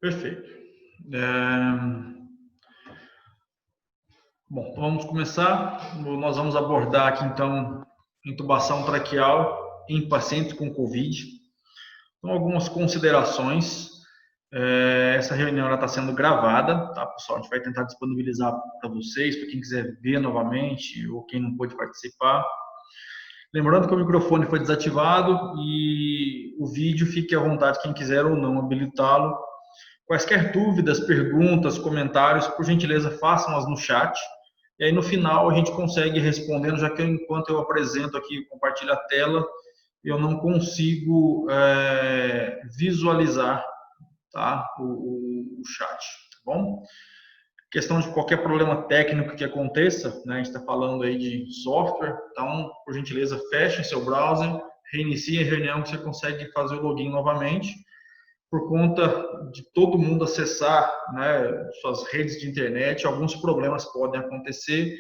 Perfeito. Bom, então vamos começar. Nós vamos abordar aqui, então, intubação traqueal em pacientes com COVID. Então, algumas considerações. Essa reunião está sendo gravada, tá, pessoal? A gente vai tentar disponibilizar para vocês, para quem quiser ver novamente ou quem não pôde participar. Lembrando que o microfone foi desativado e o vídeo, fique à vontade quem quiser ou não habilitá-lo. Quaisquer dúvidas, perguntas, comentários, por gentileza, façam-as no chat. E aí, no final, a gente consegue ir respondendo, já que enquanto eu apresento aqui, compartilho a tela, eu não consigo visualizar, tá, o chat, tá bom? Questão de qualquer problema técnico que aconteça, né, a gente está falando aí de software, então, por gentileza, feche seu browser, reinicie a reunião que você consegue fazer o login novamente. Por conta de todo mundo acessar, né, suas redes de internet, alguns problemas podem acontecer,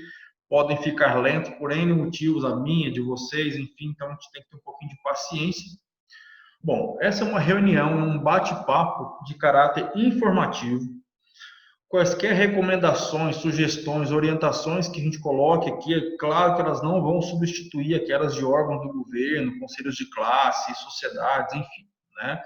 podem ficar lentos por N motivos, a minha, de vocês, enfim, então a gente tem que ter um pouquinho de paciência. Bom, essa é uma reunião, um bate-papo de caráter informativo. Quaisquer recomendações, sugestões, orientações que a gente coloque aqui, é claro que elas não vão substituir aquelas de órgãos do governo, conselhos de classe, sociedades, enfim, né?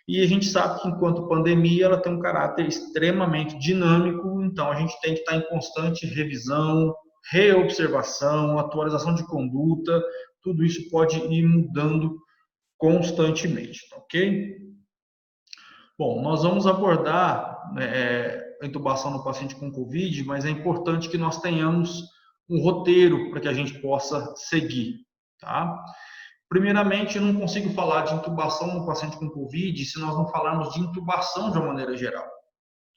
E a gente sabe que, enquanto pandemia, ela tem um caráter extremamente dinâmico, então a gente tem que estar em constante revisão, reobservação, atualização de conduta, tudo isso pode ir mudando constantemente, ok? Bom, nós vamos abordar, né, a intubação no paciente com Covid, mas é importante que nós tenhamos um roteiro para que a gente possa seguir, tá? Primeiramente, eu não consigo falar de intubação no paciente com Covid se nós não falarmos de intubação de uma maneira geral.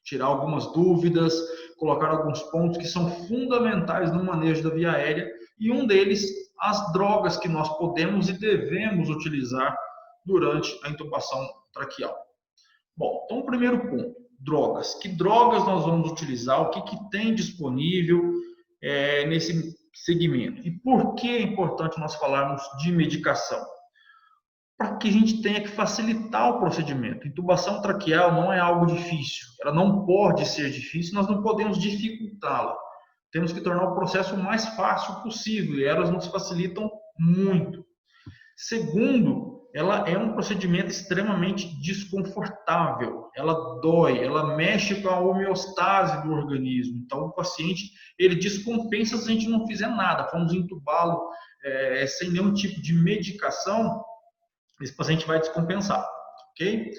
Tirar algumas dúvidas, colocar alguns pontos que são fundamentais no manejo da via aérea, e um deles, as drogas que nós podemos e devemos utilizar durante a intubação traqueal. Bom, então o primeiro ponto, drogas. Que drogas nós vamos utilizar? O que tem disponível nesse segmento? E por que é importante nós falarmos de medicação? Para que a gente tenha que facilitar o procedimento. Intubação traqueal não é algo difícil, ela não pode ser difícil, nós não podemos dificultá-la. Temos que tornar o processo o mais fácil possível e elas nos facilitam muito. Segundo, ela é um procedimento extremamente desconfortável, ela dói, ela mexe com a homeostase do organismo. Então, o paciente, ele descompensa se a gente não fizer nada. Vamos entubá-lo sem nenhum tipo de medicação, esse paciente vai descompensar, ok?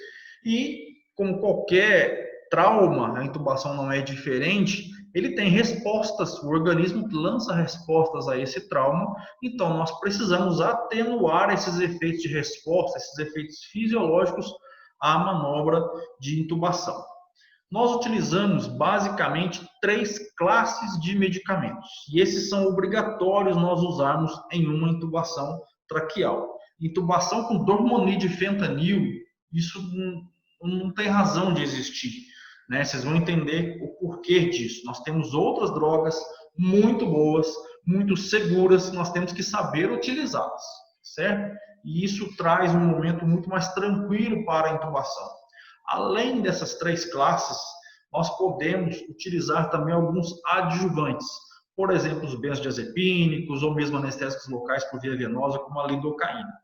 E, como qualquer trauma, a intubação não é diferente, ele tem respostas, o organismo lança respostas a esse trauma, então nós precisamos atenuar esses efeitos de resposta, esses efeitos fisiológicos à manobra de intubação. Nós utilizamos basicamente 3 classes de medicamentos, e esses são obrigatórios nós usarmos em uma intubação traqueal. Intubação com dormonide e fentanil, isso não tem razão de existir, né? Vocês vão entender o porquê disso. Nós temos outras drogas muito boas, muito seguras, nós temos que saber utilizá-las, certo? E isso traz um momento muito mais tranquilo para a intubação. Além dessas 3 classes, nós podemos utilizar também alguns adjuvantes, por exemplo, os benzodiazepínicos ou mesmo anestésicos locais por via venosa, como a lidocaína.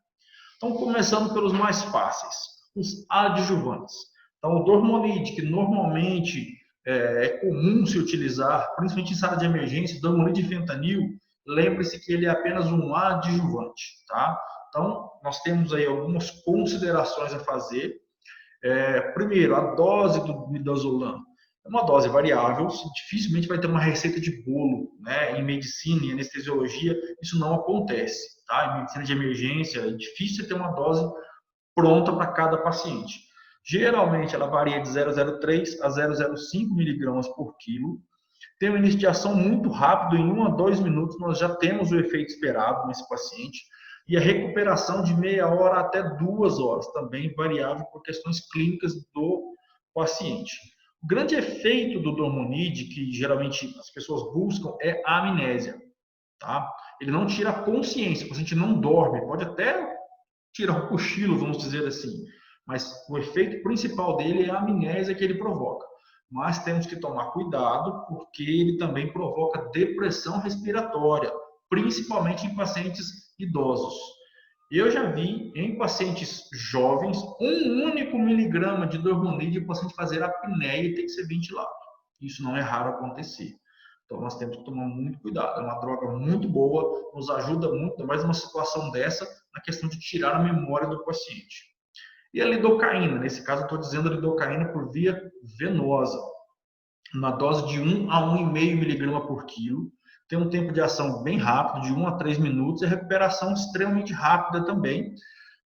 Então, começando pelos mais fáceis, os adjuvantes. Então, o dormonide, que normalmente é comum se utilizar, principalmente em sala de emergência, dormonide e fentanil, lembre-se que ele é apenas um adjuvante, tá? Então, nós temos aí algumas considerações a fazer. Primeiro, a dose do midazolam é uma dose variável, dificilmente vai ter uma receita de bolo, né? Em medicina, em anestesiologia, isso não acontece, tá? Em medicina de emergência, é difícil ter uma dose pronta para cada paciente. Geralmente, ela varia de 0,03 a 0,05 miligramas por quilo. Tem um início de ação muito rápido, em 1 a 2 minutos nós já temos o efeito esperado nesse paciente. E a recuperação de meia hora até 2 horas, também variável por questões clínicas do paciente. O grande efeito do dormonide, que geralmente as pessoas buscam, é a amnésia. Tá? Ele não tira a consciência, o paciente não dorme, pode até tirar o cochilo, vamos dizer assim, mas o efeito principal dele é a amnésia que ele provoca. Mas temos que tomar cuidado, porque ele também provoca depressão respiratória, principalmente em pacientes idosos. Eu já vi em pacientes jovens 1 único miligrama de dormonide e o paciente fazer apneia e ter que ser ventilado. Isso não é raro acontecer. Então nós temos que tomar muito cuidado. É uma droga muito boa, nos ajuda muito, mais uma situação dessa, na questão de tirar a memória do paciente. E a lidocaína, nesse caso eu estou dizendo a lidocaína por via venosa, na dose de 1 a 1,5 miligrama por quilo. Tem um tempo de ação bem rápido, de 1 a 3 minutos, e a recuperação extremamente rápida também,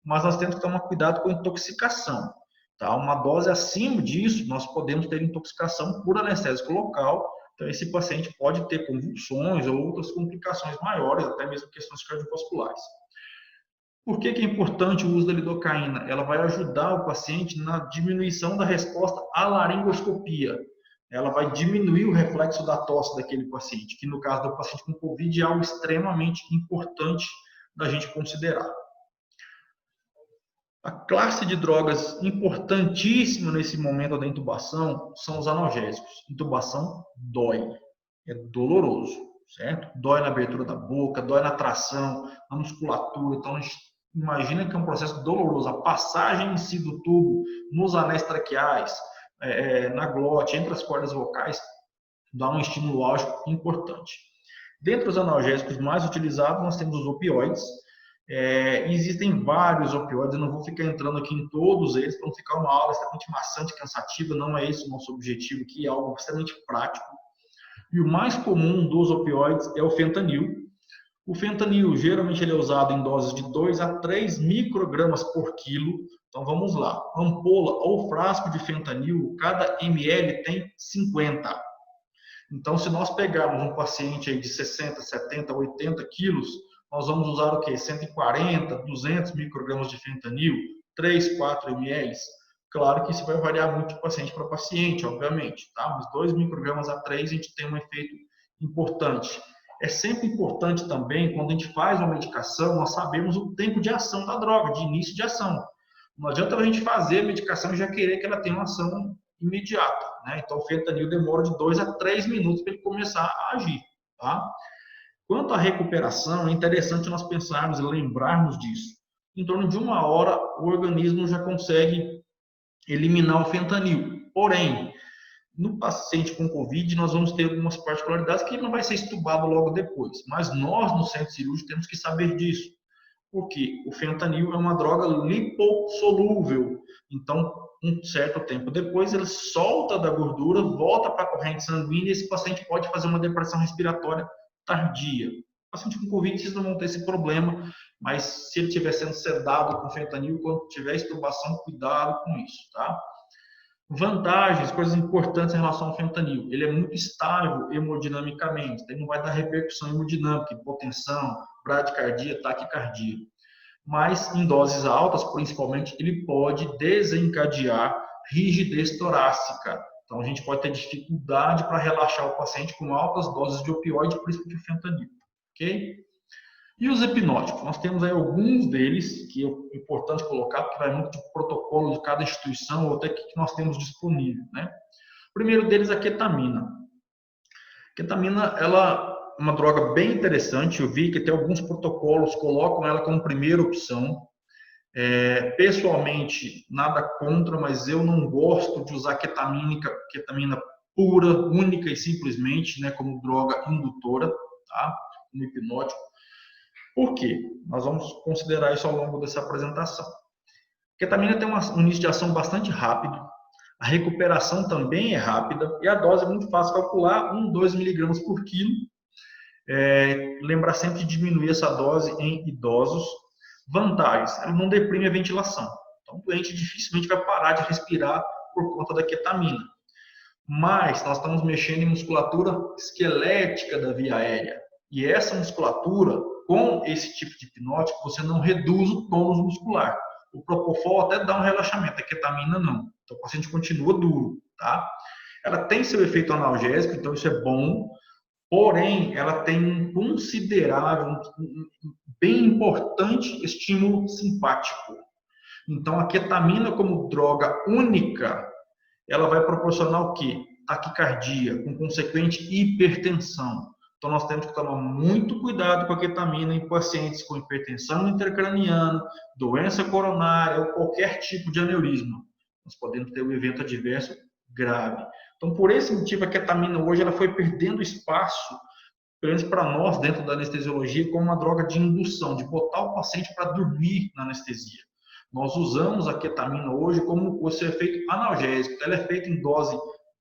mas nós temos que tomar cuidado com a intoxicação. Tá? Uma dose acima disso, nós podemos ter intoxicação por anestésico local, então esse paciente pode ter convulsões ou outras complicações maiores, até mesmo questões cardiovasculares. Por que é importante o uso da lidocaína? Ela vai ajudar o paciente na diminuição da resposta à laringoscopia. Ela vai diminuir o reflexo da tosse daquele paciente, que no caso do paciente com Covid é algo extremamente importante da gente considerar. A classe de drogas importantíssima nesse momento da intubação são os analgésicos. Intubação dói, é doloroso, certo? Dói na abertura da boca, dói na tração, na musculatura. Então, a gente imagina que é um processo doloroso. A passagem em si do tubo nos anéis traqueais, na glote, entre as cordas vocais, dá um estímulo álgico importante. Dentre os analgésicos mais utilizados, nós temos os opioides. Existem vários opioides, eu não vou ficar entrando aqui em todos eles, para não ficar uma aula extremamente maçante, cansativa, não é esse o nosso objetivo aqui, é algo extremamente prático. E o mais comum dos opioides é o fentanil. O fentanil, geralmente ele é usado em doses de 2 a 3 microgramas por quilo. Então vamos lá, ampola ou frasco de fentanil, cada ml tem 50. Então se nós pegarmos um paciente aí de 60, 70, 80 quilos, nós vamos usar o quê? 140, 200 microgramas de fentanil, 3, 4 ml. Claro que isso vai variar muito de paciente para paciente, obviamente, tá? Mas 2 microgramas a 3 a gente tem um efeito importante. É sempre importante também, quando a gente faz uma medicação, nós sabemos o tempo de ação da droga, de início de ação. Não adianta a gente fazer a medicação e já querer que ela tenha uma ação imediata, né? Então o fentanil demora de 2 a 3 minutos para ele começar a agir, tá? Quanto à recuperação, é interessante nós pensarmos e lembrarmos disso. Em torno de 1 hora, o organismo já consegue eliminar o fentanil. Porém, no paciente com Covid, nós vamos ter algumas particularidades que ele não vai ser estubado logo depois. Mas nós, no centro cirúrgico, temos que saber disso. Porque o fentanil é uma droga lipossolúvel. Então, um certo tempo depois, ele solta da gordura, volta para a corrente sanguínea e esse paciente pode fazer uma depressão respiratória tardia. O paciente com Covid, vocês não vão ter esse problema, mas se ele estiver sendo sedado com fentanil, quando tiver extubação, cuidado com isso, tá? Vantagens, coisas importantes em relação ao fentanil. Ele é muito estável hemodinamicamente, ele não vai dar repercussão hemodinâmica, hipotensão, bradicardia, taquicardia. Mas em doses altas, principalmente, ele pode desencadear rigidez torácica. Então a gente pode ter dificuldade para relaxar o paciente com altas doses de opioide, principalmente o fentanil, ok? E os hipnóticos? Nós temos aí alguns deles, que é importante colocar, porque vai muito do protocolo de cada instituição, ou até que nós temos disponível, né? O primeiro deles é a ketamina. A ketamina, ela é uma droga bem interessante, eu vi que tem alguns protocolos colocam ela como primeira opção. Pessoalmente, nada contra, mas eu não gosto de usar ketamina pura, única e simplesmente, né, como droga indutora, tá? Como hipnótico. Por quê? Nós vamos considerar isso ao longo dessa apresentação. A ketamina tem um início de ação bastante rápido, a recuperação também é rápida e a dose é muito fácil de calcular, 1, 2 miligramas por quilo. Lembrar sempre de diminuir essa dose em idosos. Vantagens, ela não deprime a ventilação. Então, o doente dificilmente vai parar de respirar por conta da ketamina. Mas nós estamos mexendo em musculatura esquelética da via aérea. E essa musculatura, com esse tipo de hipnótico, você não reduz o tônus muscular. O propofol até dá um relaxamento, a ketamina não. Então, o paciente continua duro, tá? Ela tem seu efeito analgésico, então isso é bom. Porém, ela tem um considerável, bem importante estímulo simpático. Então, a ketamina como droga única, ela vai proporcionar o quê? Taquicardia, com consequente hipertensão. Então, nós temos que tomar muito cuidado com a ketamina em pacientes com hipertensão intracraniana, doença coronária ou qualquer tipo de aneurisma. Nós podemos ter um evento adverso grave. Então, por esse motivo, a ketamina hoje ela foi perdendo espaço, pelo menos para nós, dentro da anestesiologia, como uma droga de indução, de botar o paciente para dormir na anestesia. Nós usamos a ketamina hoje como o seu efeito analgésico. Ela é feita em dose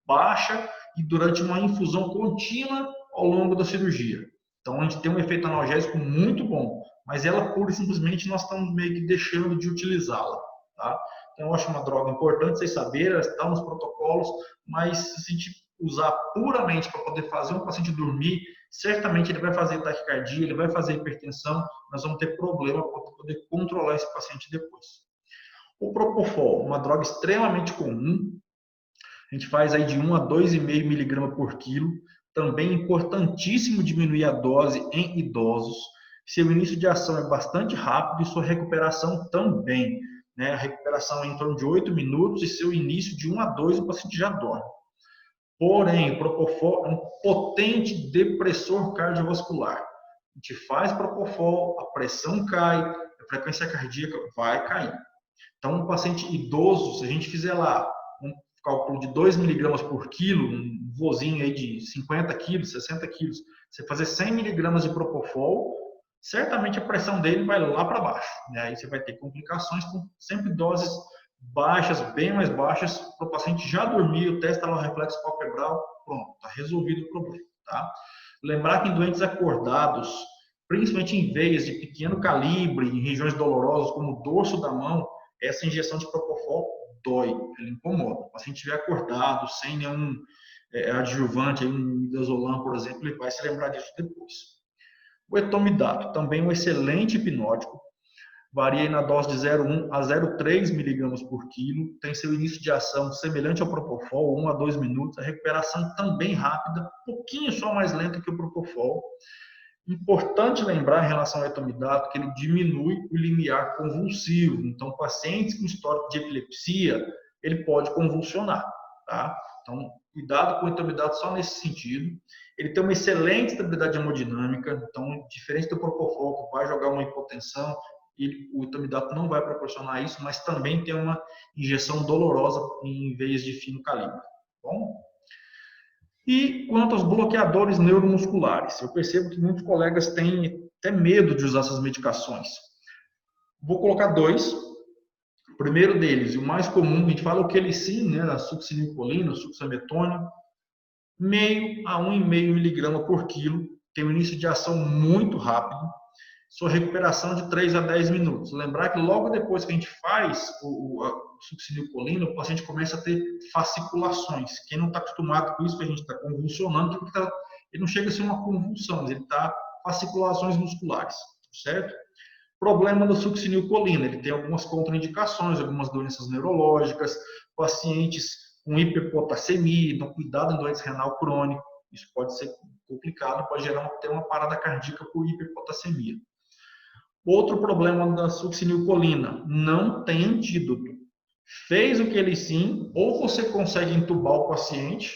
baixa e durante uma infusão contínua ao longo da cirurgia. Então, a gente tem um efeito analgésico muito bom, mas ela, pura e simplesmente, nós estamos meio que deixando de utilizá-la. Tá? Então, eu acho uma droga importante vocês saberem, ela está nos protocolos, mas se a gente usar puramente para poder fazer um paciente dormir, certamente ele vai fazer taquicardia, ele vai fazer hipertensão, nós vamos ter problema para poder controlar esse paciente depois. O Propofol, uma droga extremamente comum, a gente faz aí de 1 a 2,5 mg por quilo, também importantíssimo diminuir a dose em idosos. Seu início de ação é bastante rápido e sua recuperação também. Né? A recuperação é em torno de 8 minutos e seu início de 1 a 2 o paciente já dorme. Porém, o Propofol é um potente depressor cardiovascular. A gente faz Propofol, a pressão cai, a frequência cardíaca vai cair. Então, um paciente idoso, se a gente fizer lá um cálculo de 2 miligramas por quilo, um vozinho aí de 50 quilos, 60 quilos, você fazer 100 miligramas de Propofol, certamente a pressão dele vai lá para baixo. Né? Aí você vai ter complicações com sempre doses baixas, bem mais baixas, para o paciente já dormir, o teste lá no reflexo palpebral, pronto, está resolvido o problema. Tá? Lembrar que em doentes acordados, principalmente em veias de pequeno calibre, em regiões dolorosas, como o dorso da mão, essa injeção de Propofol dói, ela incomoda. O paciente estiver acordado, sem nenhum adjuvante, um midazolam, por exemplo, ele vai se lembrar disso depois. O etomidato, também um excelente hipnótico, varia na dose de 0,1 a 0,3 miligramas por quilo, tem seu início de ação semelhante ao Propofol, 1 a 2 minutos, a recuperação também rápida, um pouquinho só mais lenta que o Propofol. Importante lembrar em relação ao etomidato que ele diminui o limiar convulsivo. Então, pacientes com histórico de epilepsia, ele pode convulsionar, tá? Então, cuidado com o etomidato só nesse sentido. Ele tem uma excelente estabilidade hemodinâmica, então, diferente do Propofol, que vai jogar uma hipotensão, o etomidato não vai proporcionar isso, mas também tem uma injeção dolorosa em veias de fino calibre. Bom? E quanto aos bloqueadores neuromusculares, eu percebo que muitos colegas têm até medo de usar essas medicações. Vou colocar dois. O primeiro deles, e o mais comum, a gente fala o quelicin, né, a succinilcolina, succinilmetônia, meio a 1,5 miligrama por quilo, tem um início de ação muito rápido, sua recuperação de 3 a 10 minutos. Lembrar que logo depois que a gente faz a succinilcolina, o paciente começa a ter fasciculações. Quem não está acostumado com isso, que a gente está convulsionando, ele não chega a ser uma convulsão, mas ele está fasciculações musculares, certo? Problema da succinilcolina, ele tem algumas contraindicações, algumas doenças neurológicas, pacientes com hiperpotassemia, então cuidado em doença renal crônica, isso pode ser complicado, pode gerar ter uma parada cardíaca por hiperpotassemia. Outro problema da succinilcolina, não tem antídoto. Fez o quelicin, ou você consegue entubar o paciente,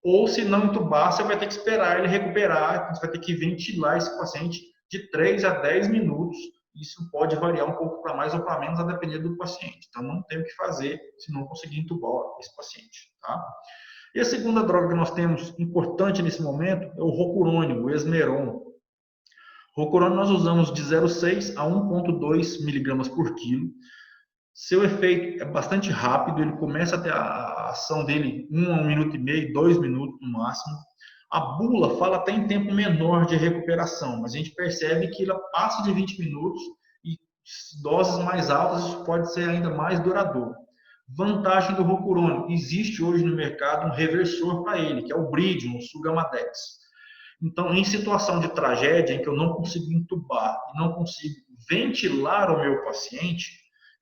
ou se não entubar, você vai ter que esperar ele recuperar, você vai ter que ventilar esse paciente de 3 a 10 minutos. Isso pode variar um pouco para mais ou para menos, a depender do paciente. Então, não tem o que fazer se não conseguir entubar esse paciente. Tá? E a segunda droga que nós temos importante nesse momento é o rocurônio, o esmeron. Rocurônio nós usamos de 0,6 a 1,2 miligramas por quilo. Seu efeito é bastante rápido, ele começa a ter a ação dele 1 a 1 minuto e meio, 2 minutos no máximo. A bula fala até em tempo menor de recuperação, mas a gente percebe que ela passa de 20 minutos e doses mais altas isso pode ser ainda mais duradouro. Vantagem do rocurônio, existe hoje no mercado um reversor para ele, que é o Bridium, o Sugamadex. Então, em situação de tragédia, em que eu não consigo entubar e não consigo ventilar o meu paciente,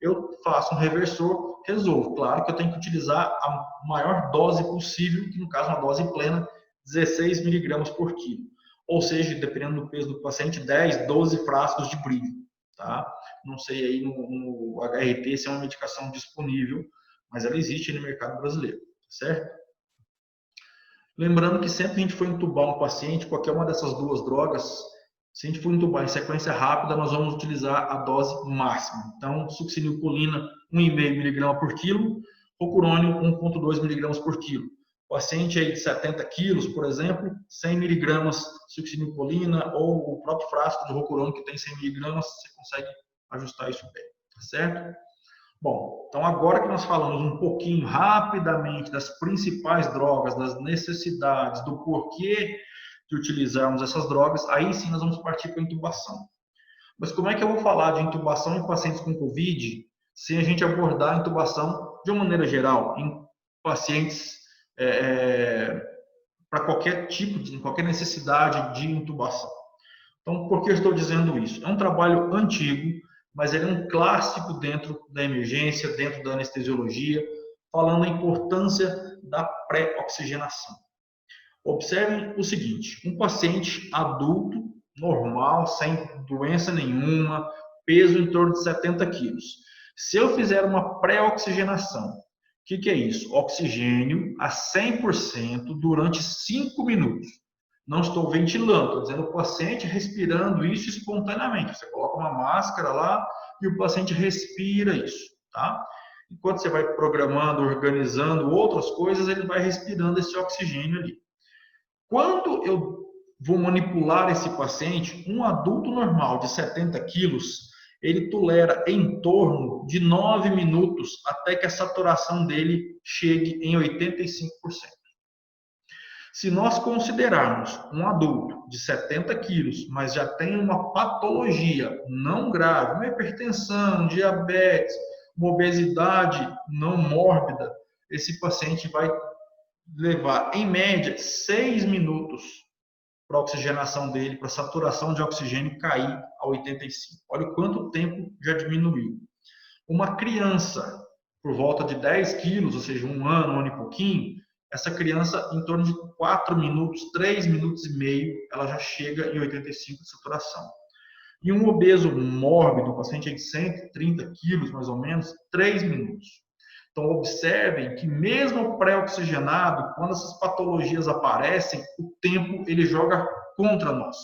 eu faço um reversor, resolvo. Claro que eu tenho que utilizar a maior dose possível, que no caso uma dose plena, 16 miligramas por quilo. Ou seja, dependendo do peso do paciente, 10, 12 frascos de Bridium. tá? Não sei aí no HRT se é uma medicação disponível, mas ela existe no mercado brasileiro, certo? Lembrando que sempre que a gente for entubar um paciente, qualquer uma dessas duas drogas, se a gente for entubar em sequência rápida, nós vamos utilizar a dose máxima. Então, succinilcolina 1,5 mg por quilo, rocurônio 1,2 mg por quilo. Paciente aí de 70 quilos, por exemplo, 100 mg succinilcolina ou o próprio frasco de rocurônio que tem 100 mg, você consegue ajustar isso bem, tá certo? Bom, então agora que nós falamos um pouquinho rapidamente das principais drogas, das necessidades, do porquê de utilizarmos essas drogas, aí sim nós vamos partir para a intubação. Mas como é que eu vou falar de intubação em pacientes com Covid sem a gente abordar a intubação de uma maneira geral, em pacientes para qualquer tipo de, qualquer necessidade de intubação? Então, por que eu estou dizendo isso? É um trabalho antigo, mas ele é um clássico dentro da emergência, dentro da anestesiologia, falando a importância da pré-oxigenação. Observem o seguinte: um paciente adulto, normal, sem doença nenhuma, peso em torno de 70 quilos. Se eu fizer uma pré-oxigenação, o que é isso? Oxigênio a 100% durante 5 minutos. Não estou ventilando, estou dizendo o paciente respirando isso espontaneamente. Você coloca uma máscara lá e o paciente respira isso, tá? Enquanto você vai programando, organizando outras coisas, ele vai respirando esse oxigênio ali. Quando eu vou manipular esse paciente, um adulto normal de 70 quilos, ele tolera em torno de 9 minutos até que a saturação dele chegue em 85%. Se nós considerarmos um adulto de 70 quilos, mas já tem uma patologia não grave, uma hipertensão, diabetes, uma obesidade não mórbida, esse paciente vai levar, em média, 6 minutos para a oxigenação dele, para a saturação de oxigênio cair a 85. Olha o quanto tempo já diminuiu. Uma criança, por volta de 10 quilos, ou seja, um ano e pouquinho, essa criança, em torno de 4 minutos, 3 minutos e meio, ela já chega em 85 de saturação. E um obeso mórbido, um paciente de 130 quilos, mais ou menos, 3 minutos. Então, observem que mesmo pré-oxigenado, quando essas patologias aparecem, o tempo ele joga contra nós.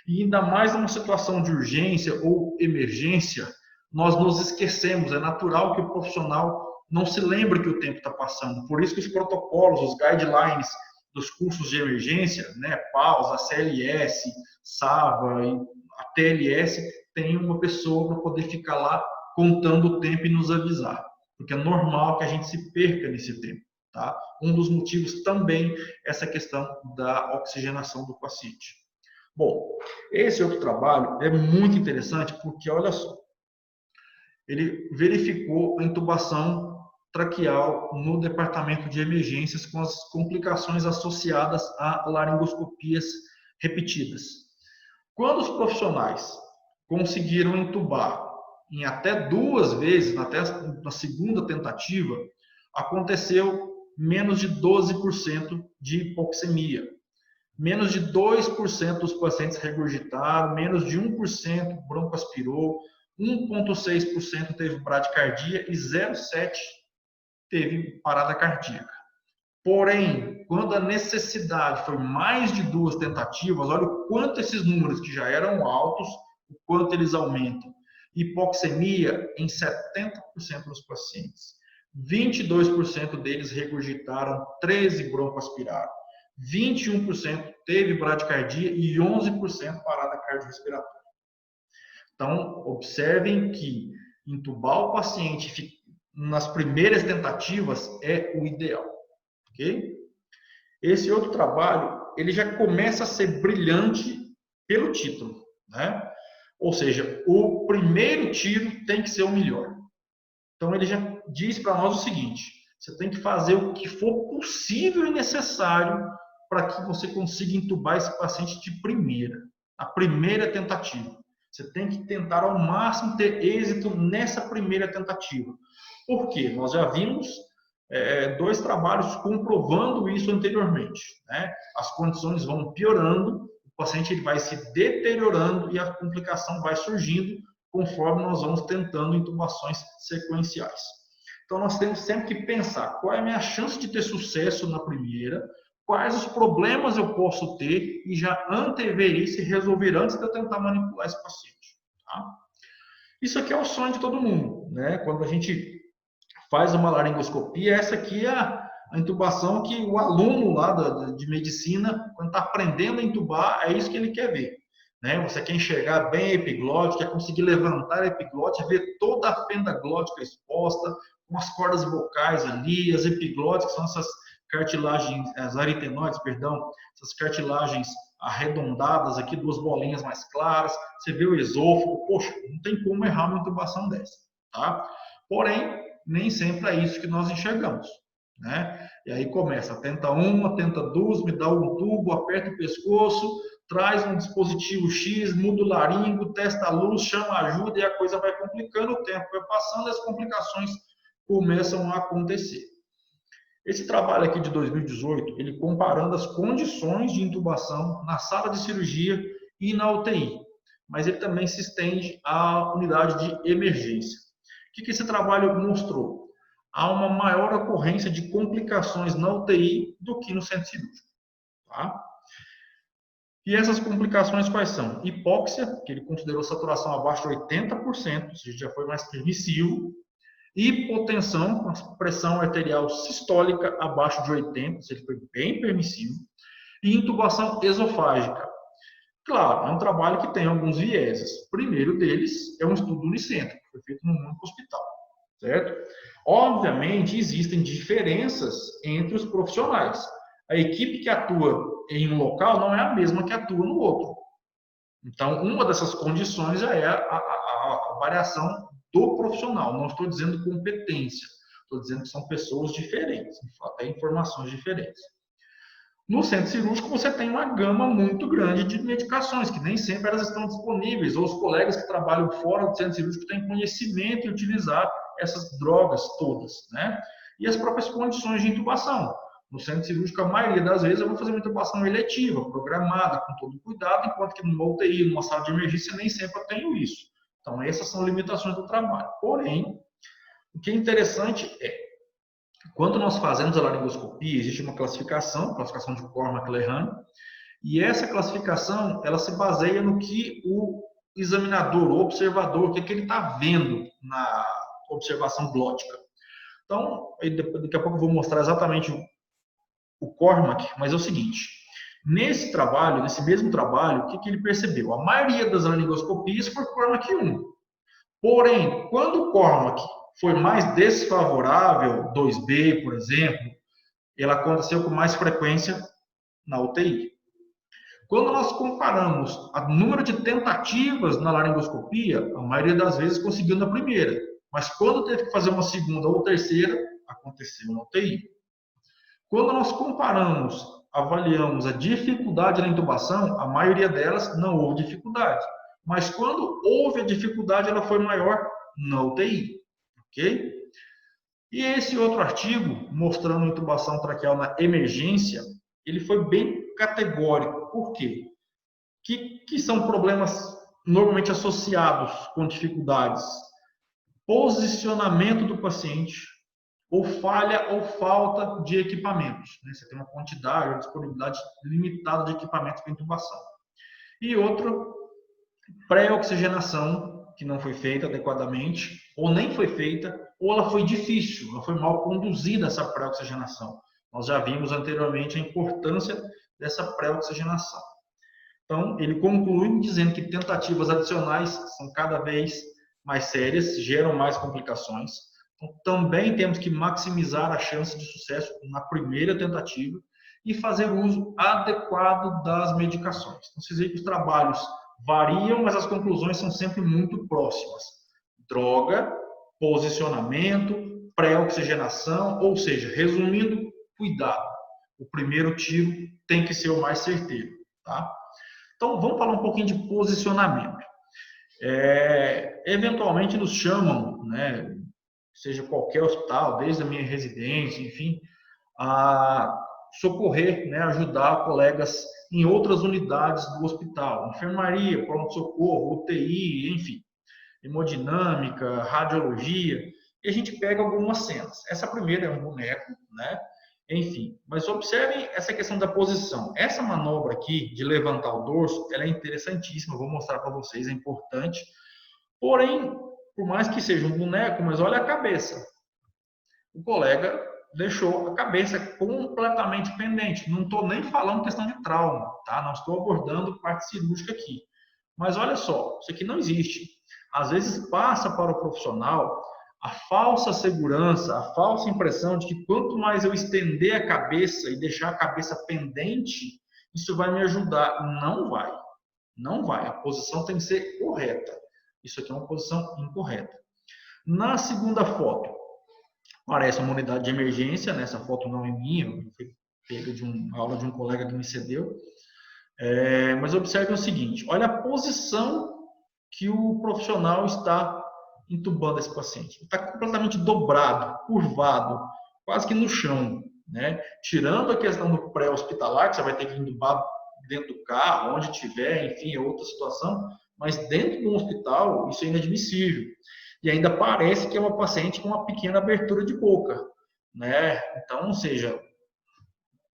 E ainda mais numa situação de urgência ou emergência, nós nos esquecemos. É natural que o profissional não se lembre que o tempo está passando. Por isso que os protocolos, os guidelines dos cursos de emergência, né, PAUS, a CLS, SAVA e a TLS, tem uma pessoa para poder ficar lá contando o tempo e nos avisar. Porque é normal que a gente se perca nesse tempo, tá? Um dos motivos também é essa questão da oxigenação do paciente. Bom, esse outro trabalho é muito interessante porque, olha só, ele verificou a intubação traqueal no departamento de emergências com as complicações associadas a laringoscopias repetidas. Quando os profissionais conseguiram intubar em até 2 vezes, até na segunda tentativa, aconteceu menos de 12% de hipoxemia. Menos de 2% dos pacientes regurgitaram, menos de 1% broncoaspirou, 1,6% teve bradicardia e 0,7% teve parada cardíaca. Porém, quando a necessidade foi mais de 2 tentativas, olha o quanto esses números que já eram altos, o quanto eles aumentam. Hipoxemia em 70% dos pacientes. 22% deles regurgitaram, 13% broncoaspiraram. 21% teve bradicardia e 11% parada cardiorrespiratória. Então, observem que intubar o paciente nas primeiras tentativas é o ideal, ok? Esse outro trabalho, ele já começa a ser brilhante pelo título, né? Ou seja, o primeiro tiro tem que ser o melhor. Então, ele já diz para nós o seguinte: você tem que fazer o que for possível e necessário para que você consiga intubar esse paciente de primeira, a primeira tentativa. Você tem que tentar ao máximo ter êxito nessa primeira tentativa. Por quê? Nós já vimos 2 trabalhos comprovando isso anteriormente, né? As condições vão piorando, o paciente ele vai se deteriorando e a complicação vai surgindo conforme nós vamos tentando intubações sequenciais. Então, nós temos sempre que pensar qual é a minha chance de ter sucesso na primeira, quais os problemas eu posso ter e já antever isso e resolver antes de eu tentar manipular esse paciente. Tá? Isso aqui é o sonho de todo mundo, né? Quando a gente faz uma laringoscopia, essa aqui é a intubação que o aluno lá de medicina, quando está aprendendo a intubar, é isso que ele quer ver. Né? Você quer enxergar bem a epiglote, quer conseguir levantar a epiglote, ver toda a fenda glótica exposta, com as cordas vocais ali, as epiglotes, que são essas cartilagens, as aritenoides, perdão, essas cartilagens arredondadas aqui, duas bolinhas mais claras, você vê o esôfago, poxa, não tem como errar uma intubação dessa, tá? Porém, nem sempre é isso que nós enxergamos, né? E aí começa, tenta uma, tenta duas, me dá um tubo, aperta o pescoço, traz um dispositivo X, muda o laringo, testa a luz, chama ajuda e a coisa vai complicando, o tempo vai passando e as complicações começam a acontecer. Esse trabalho aqui de 2018, ele comparando as condições de intubação na sala de cirurgia e na UTI, mas ele também se estende à unidade de emergência. O que esse trabalho mostrou? Há uma maior ocorrência de complicações na UTI do que no centro cirúrgico. Tá? E essas complicações quais são? Hipóxia, que ele considerou saturação abaixo de 80%, ou seja, já foi mais permissivo. Hipotensão, com pressão arterial sistólica abaixo de 80, ou seja, foi bem permissivo. E intubação esofágica. Claro, é um trabalho que tem alguns vieses. O primeiro deles é um estudo unicêntrico, que foi feito num único hospital, certo? Obviamente, existem diferenças entre os profissionais. A equipe que atua em um local não é a mesma que atua no outro. Então, uma dessas condições já é a variação do profissional. Não estou dizendo competência, estou dizendo que são pessoas diferentes, até informações diferentes. No centro cirúrgico, você tem uma gama muito grande de medicações, que nem sempre elas estão disponíveis, ou os colegas que trabalham fora do centro cirúrgico têm conhecimento em utilizar essas drogas todas, né? E as próprias condições de intubação. No centro cirúrgico, a maioria das vezes, eu vou fazer uma intubação eletiva, programada, com todo cuidado, enquanto que numa UTI, numa sala de emergência, nem sempre eu tenho isso. Então, essas são limitações do trabalho. Porém, o que é interessante é, quando nós fazemos a laringoscopia, existe uma classificação de Cormack-Lehane, e essa classificação, ela se baseia no que o examinador, o observador, o que ele está vendo na observação glótica. Então, daqui a pouco eu vou mostrar exatamente o Cormack, mas é o seguinte, nesse trabalho, nesse mesmo trabalho, o que ele percebeu? A maioria das laringoscopias foi Cormack 1. Porém, quando o Cormack foi mais desfavorável, 2B, por exemplo, ela aconteceu com mais frequência na UTI. Quando nós comparamos o número de tentativas na laringoscopia, a maioria das vezes conseguiu na primeira, mas quando teve que fazer uma segunda ou terceira, aconteceu na UTI. Quando nós comparamos, avaliamos a dificuldade na intubação, a maioria delas não houve dificuldade. Mas quando houve a dificuldade, ela foi maior na UTI. Ok? E esse outro artigo, mostrando intubação traqueal na emergência, ele foi bem categórico. Por quê? Que são problemas normalmente associados com dificuldades? Posicionamento do paciente, ou falha ou falta de equipamentos. Né? Você tem uma quantidade, uma disponibilidade limitada de equipamentos para intubação. E outro, pré-oxigenação, que não foi feita adequadamente, ou nem foi feita, ou ela foi difícil, ela foi mal conduzida essa pré-oxigenação. Nós já vimos anteriormente a importância dessa pré-oxigenação. Então, ele conclui dizendo que tentativas adicionais são cada vez mais sérias, geram mais complicações. Então, também temos que maximizar a chance de sucesso na primeira tentativa e fazer uso adequado das medicações. Então, vocês veem que os trabalhos variam, mas as conclusões são sempre muito próximas. Droga, posicionamento, pré-oxigenação, ou seja, resumindo, cuidado. O primeiro tiro tem que ser o mais certeiro, tá? Então, vamos falar um pouquinho de posicionamento. Eventualmente nos chamam, né, seja qualquer hospital, desde a minha residência, enfim, a socorrer, né, ajudar colegas em outras unidades do hospital, enfermaria, pronto-socorro, UTI, enfim. hemodinâmica, radiologia, e a gente pega algumas cenas. Essa primeira é um boneco, né? Enfim, mas observem essa questão da posição. Essa manobra aqui de levantar o dorso, ela é interessantíssima, eu vou mostrar para vocês, é importante. Porém, por mais que seja um boneco, mas olha a cabeça. O colega deixou a cabeça completamente pendente. Não estou nem falando questão de trauma, tá? Não estou abordando parte cirúrgica aqui. Mas olha só, isso aqui não existe. Às vezes passa para o profissional a falsa segurança, a falsa impressão de que quanto mais eu estender a cabeça e deixar a cabeça pendente, isso vai me ajudar. Não vai. Não vai. A posição tem que ser correta. Isso aqui é uma posição incorreta. Na segunda foto, parece uma unidade de emergência, né? Essa foto não é minha, foi pega de uma aula de um colega que me cedeu. Mas observe o seguinte, olha a posição que o profissional está entubando esse paciente. Está completamente dobrado, curvado, quase que no chão, né? Tirando a questão do pré-hospitalar, que você vai ter que entubar dentro do carro, onde tiver, enfim, é outra situação, mas dentro do hospital isso é inadmissível. E ainda parece que é uma paciente com uma pequena abertura de boca, né? Então, ou seja,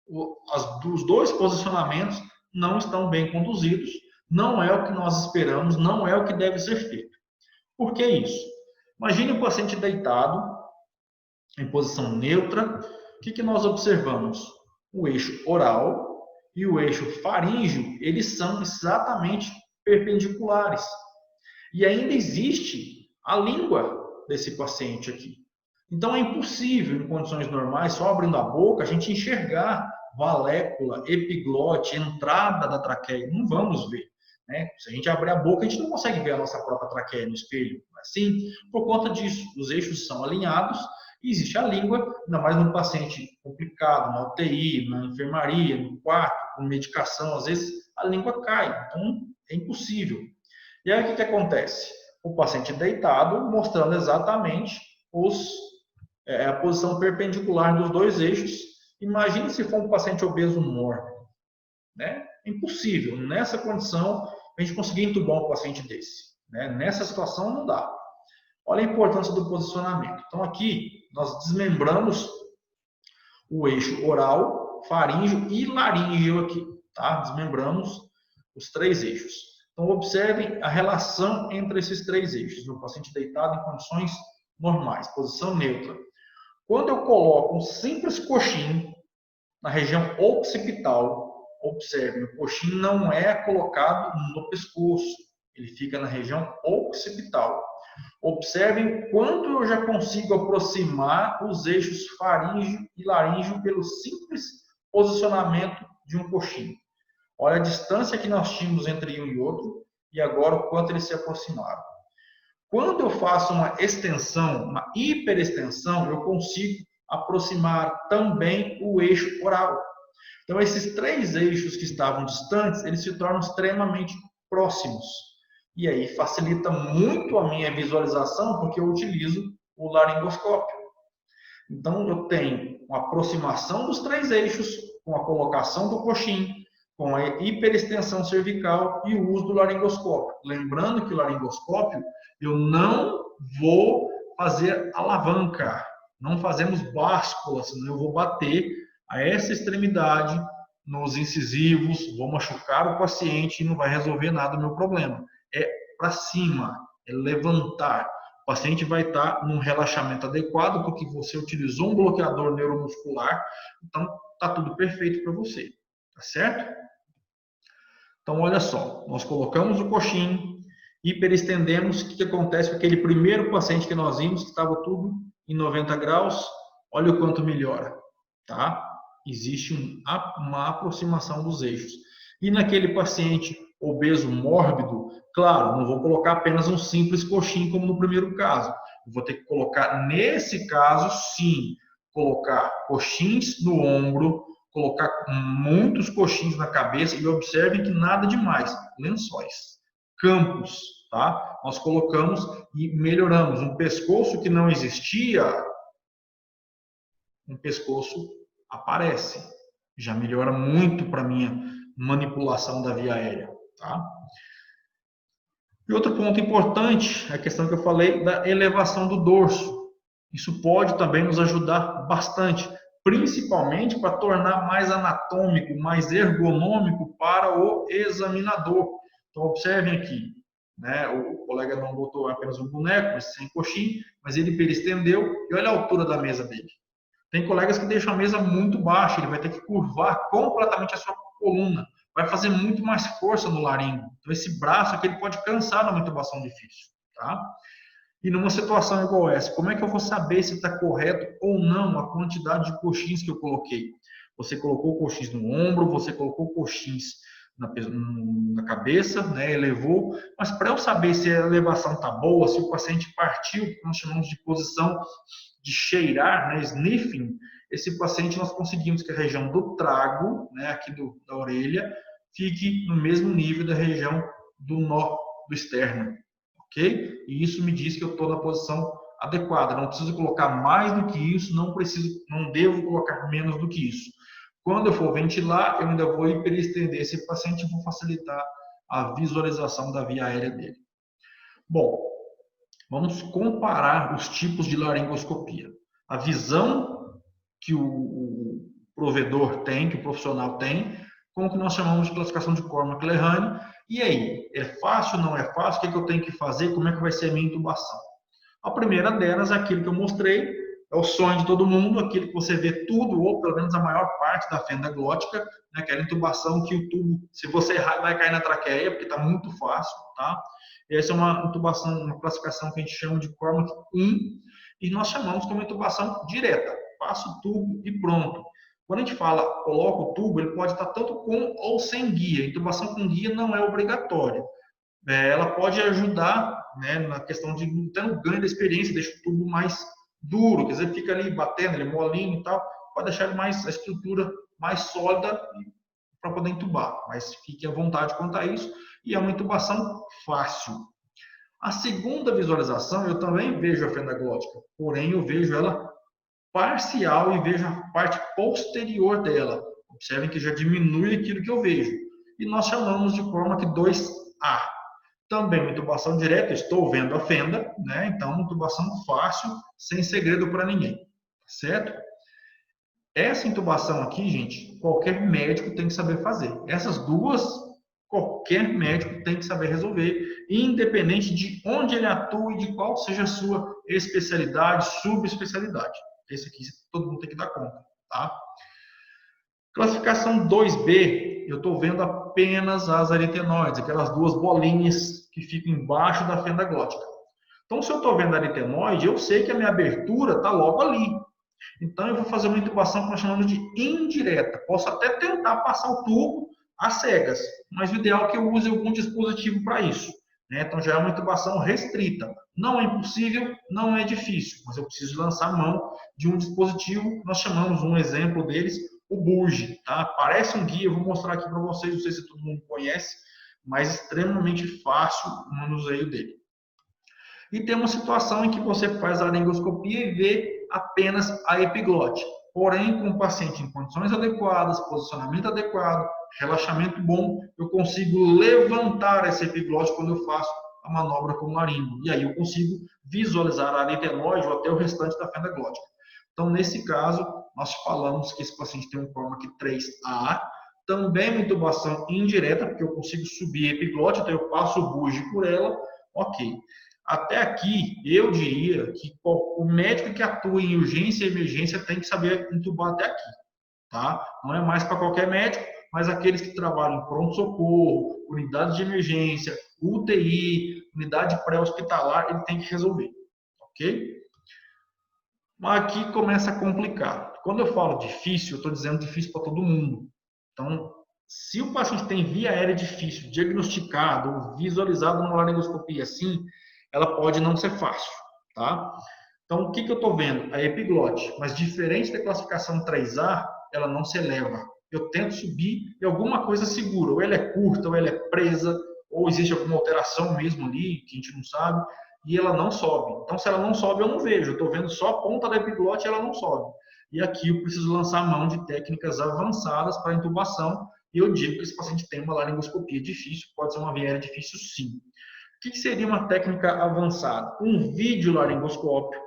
os dois posicionamentos não estão bem conduzidos, não é o que nós esperamos, não é o que deve ser feito. Por que isso? Imagine o paciente deitado, em posição neutra, o que nós observamos? O eixo oral e o eixo faríngeo, eles são exatamente perpendiculares. E ainda existe a língua desse paciente aqui. Então é impossível, em condições normais, só abrindo a boca, a gente enxergar valécula, epiglote, entrada da traqueia. Não vamos ver. Né? Se a gente abrir a boca, a gente não consegue ver a nossa própria traqueia no espelho. Assim, por conta disso, os eixos são alinhados e existe a língua, ainda mais num paciente complicado, na UTI, na enfermaria, no quarto, com medicação, às vezes a língua cai. Então é impossível. E aí o que acontece? O paciente deitado, mostrando exatamente a posição perpendicular dos dois eixos. Imagine se for um paciente obeso mórbido. Né? É impossível. Nessa condição, a gente conseguir entubar um paciente desse. Né? Nessa situação, não dá. Olha a importância do posicionamento. Então, aqui, nós desmembramos o eixo oral, faríngeo e laríngeo aqui. Tá? Desmembramos os três eixos. Então, observem a relação entre esses três eixos. O paciente deitado em condições normais, posição neutra. Quando eu coloco um simples coxim na região occipital, observe, o coxim não é colocado no pescoço, ele fica na região occipital. Observem quanto eu já consigo aproximar os eixos faríngeo e laríngeo pelo simples posicionamento de um coxim. Olha a distância que nós tínhamos entre um e outro e agora o quanto eles se aproximaram. Quando eu faço uma extensão, uma hiperextensão, eu consigo aproximar também o eixo oral. Então, esses três eixos que estavam distantes, eles se tornam extremamente próximos. E aí facilita muito a minha visualização, porque eu utilizo o laringoscópio. Então, eu tenho uma aproximação dos três eixos, com a colocação do coxim, com a hiperextensão cervical e o uso do laringoscópio. Lembrando que o laringoscópio, eu não vou fazer alavanca, não fazemos báscula, senão eu vou bater a essa extremidade nos incisivos, vou machucar o paciente e não vai resolver nada do meu problema. É para cima, é levantar. O paciente vai estar num relaxamento adequado porque você utilizou um bloqueador neuromuscular, então está tudo perfeito para você, tá certo? Então, olha só, nós colocamos o coxim, hiperestendemos, o que acontece com aquele primeiro paciente que nós vimos, que estava tudo em 90 graus, olha o quanto melhora, tá? Existe uma aproximação dos eixos. E naquele paciente obeso mórbido, claro, não vou colocar apenas um simples coxim como no primeiro caso. Eu vou ter que colocar, nesse caso, sim, colocar coxins no ombro, colocar muitos coxins na cabeça e observem que nada demais, lençóis, campos, tá? Nós colocamos e melhoramos um pescoço que não existia, um pescoço aparece, já melhora muito para minha manipulação da via aérea, tá? E outro ponto importante é a questão que eu falei da elevação do dorso. Isso pode também nos ajudar bastante, principalmente para tornar mais anatômico, mais ergonômico para o examinador. Então, observem aqui, né? O colega não botou apenas um boneco, mas sem coxinha, mas ele estendeu e olha a altura da mesa dele. Tem colegas que deixam a mesa muito baixa, ele vai ter que curvar completamente a sua coluna, vai fazer muito mais força no laringo. Então, esse braço aqui ele pode cansar numa intubação difícil, tá? E numa situação igual essa, como é que eu vou saber se está correto ou não a quantidade de coxins que eu coloquei? Você colocou coxins no ombro, você colocou coxins na cabeça, né, elevou, mas para eu saber se a elevação está boa, se o paciente partiu, que nós chamamos de posição de cheirar, né, sniffing, esse paciente nós conseguimos que a região do trago, né, aqui da orelha, fique no mesmo nível da região do nó do externo, ok? E isso me diz que eu estou na posição adequada, não preciso colocar mais do que isso, não devo colocar menos do que isso. Quando eu for ventilar, eu ainda vou hiperestender esse paciente e vou facilitar a visualização da via aérea dele. Bom, vamos comparar os tipos de laringoscopia. A visão que o provedor tem, que o profissional tem, com o que nós chamamos de classificação de Cormack-Lehane. E aí, é fácil, não é fácil? O que eu tenho que fazer? Como é que vai ser a minha intubação? A primeira delas é aquilo que eu mostrei, é o sonho de todo mundo, aquilo que você vê tudo, ou pelo menos a maior parte da fenda glótica, né, aquela intubação que o tubo, se você errar, vai cair na traqueia, porque está muito fácil, tá? Essa é uma intubação, uma classificação que a gente chama de Cormack 1, e nós chamamos como intubação direta, passa o tubo e pronto. Quando a gente fala coloca o tubo, ele pode estar tanto com ou sem guia. A intubação com guia não é obrigatória. Ela pode ajudar, né, na questão de ter um ganho da experiência, deixa o tubo mais duro, quer dizer, fica ali batendo, ele é molinho e tal, pode deixar a estrutura mais sólida para poder entubar, mas fique à vontade quanto a isso, e é uma intubação fácil. A segunda visualização, eu também vejo a fenda glótica, porém eu vejo ela parcial e vejo a parte posterior dela. Observem que já diminui aquilo que eu vejo. E nós chamamos de Cormack 2A. Também uma intubação direta, estou vendo a fenda, né? Então uma intubação fácil, sem segredo para ninguém, certo? Essa intubação aqui, gente, qualquer médico tem que saber fazer. Essas duas, qualquer médico tem que saber resolver, independente de onde ele atua e de qual seja a sua especialidade, subespecialidade. Esse aqui todo mundo tem que dar conta, tá? Classificação 2B, eu estou vendo apenas as aritenoides, aquelas duas bolinhas que ficam embaixo da fenda glótica. Então, se eu estou vendo a aritenoide, eu sei que a minha abertura está logo ali. Então, eu vou fazer uma intubação que nós chamamos de indireta. Posso até tentar passar o tubo às cegas, mas o ideal é que eu use algum dispositivo para isso. Né? Então, já é uma intubação restrita. Não é impossível, não é difícil, mas eu preciso lançar mão de um dispositivo, nós chamamos um exemplo deles, o Burge, tá? Parece um guia, eu vou mostrar aqui para vocês, não sei se todo mundo conhece, mas extremamente fácil o manuseio dele. E tem uma situação em que você faz a laringoscopia e vê apenas a epiglote. Porém, com o paciente em condições adequadas, posicionamento adequado, relaxamento bom, eu consigo levantar essa epiglote quando eu faço a manobra com o laringo. E aí eu consigo visualizar a aritenoide ou até o restante da fenda glótica. Então, nesse caso, nós falamos que esse paciente tem um Cormack 3A, também uma intubação indireta, porque eu consigo subir a epiglote, então eu passo o Burge por ela, ok. Até aqui, eu diria que o médico que atua em urgência e emergência tem que saber intubar até aqui, tá? Não é mais para qualquer médico, mas aqueles que trabalham em pronto-socorro, unidade de emergência, UTI, unidade pré-hospitalar, ele tem que resolver, ok? Mas aqui começa a complicar. Quando eu falo difícil, eu estou dizendo difícil para todo mundo. Então, se o paciente tem via aérea difícil, diagnosticado ou visualizado numa laringoscopia assim, ela pode não ser fácil, tá? Então, o que eu estou vendo? A epiglote, mas diferente da classificação 3A, ela não se eleva. Eu tento subir e alguma coisa segura, ou ela é curta, ou ela é presa, ou existe alguma alteração mesmo ali, que a gente não sabe, e ela não sobe. Então, se ela não sobe, eu não vejo. Eu estou vendo só a ponta da epiglote e ela não sobe. E aqui eu preciso lançar mão de técnicas avançadas para intubação, e eu digo que esse paciente tem uma laringoscopia difícil, pode ser uma via aérea difícil sim. que seria uma técnica avançada? Um videolaringoscópio,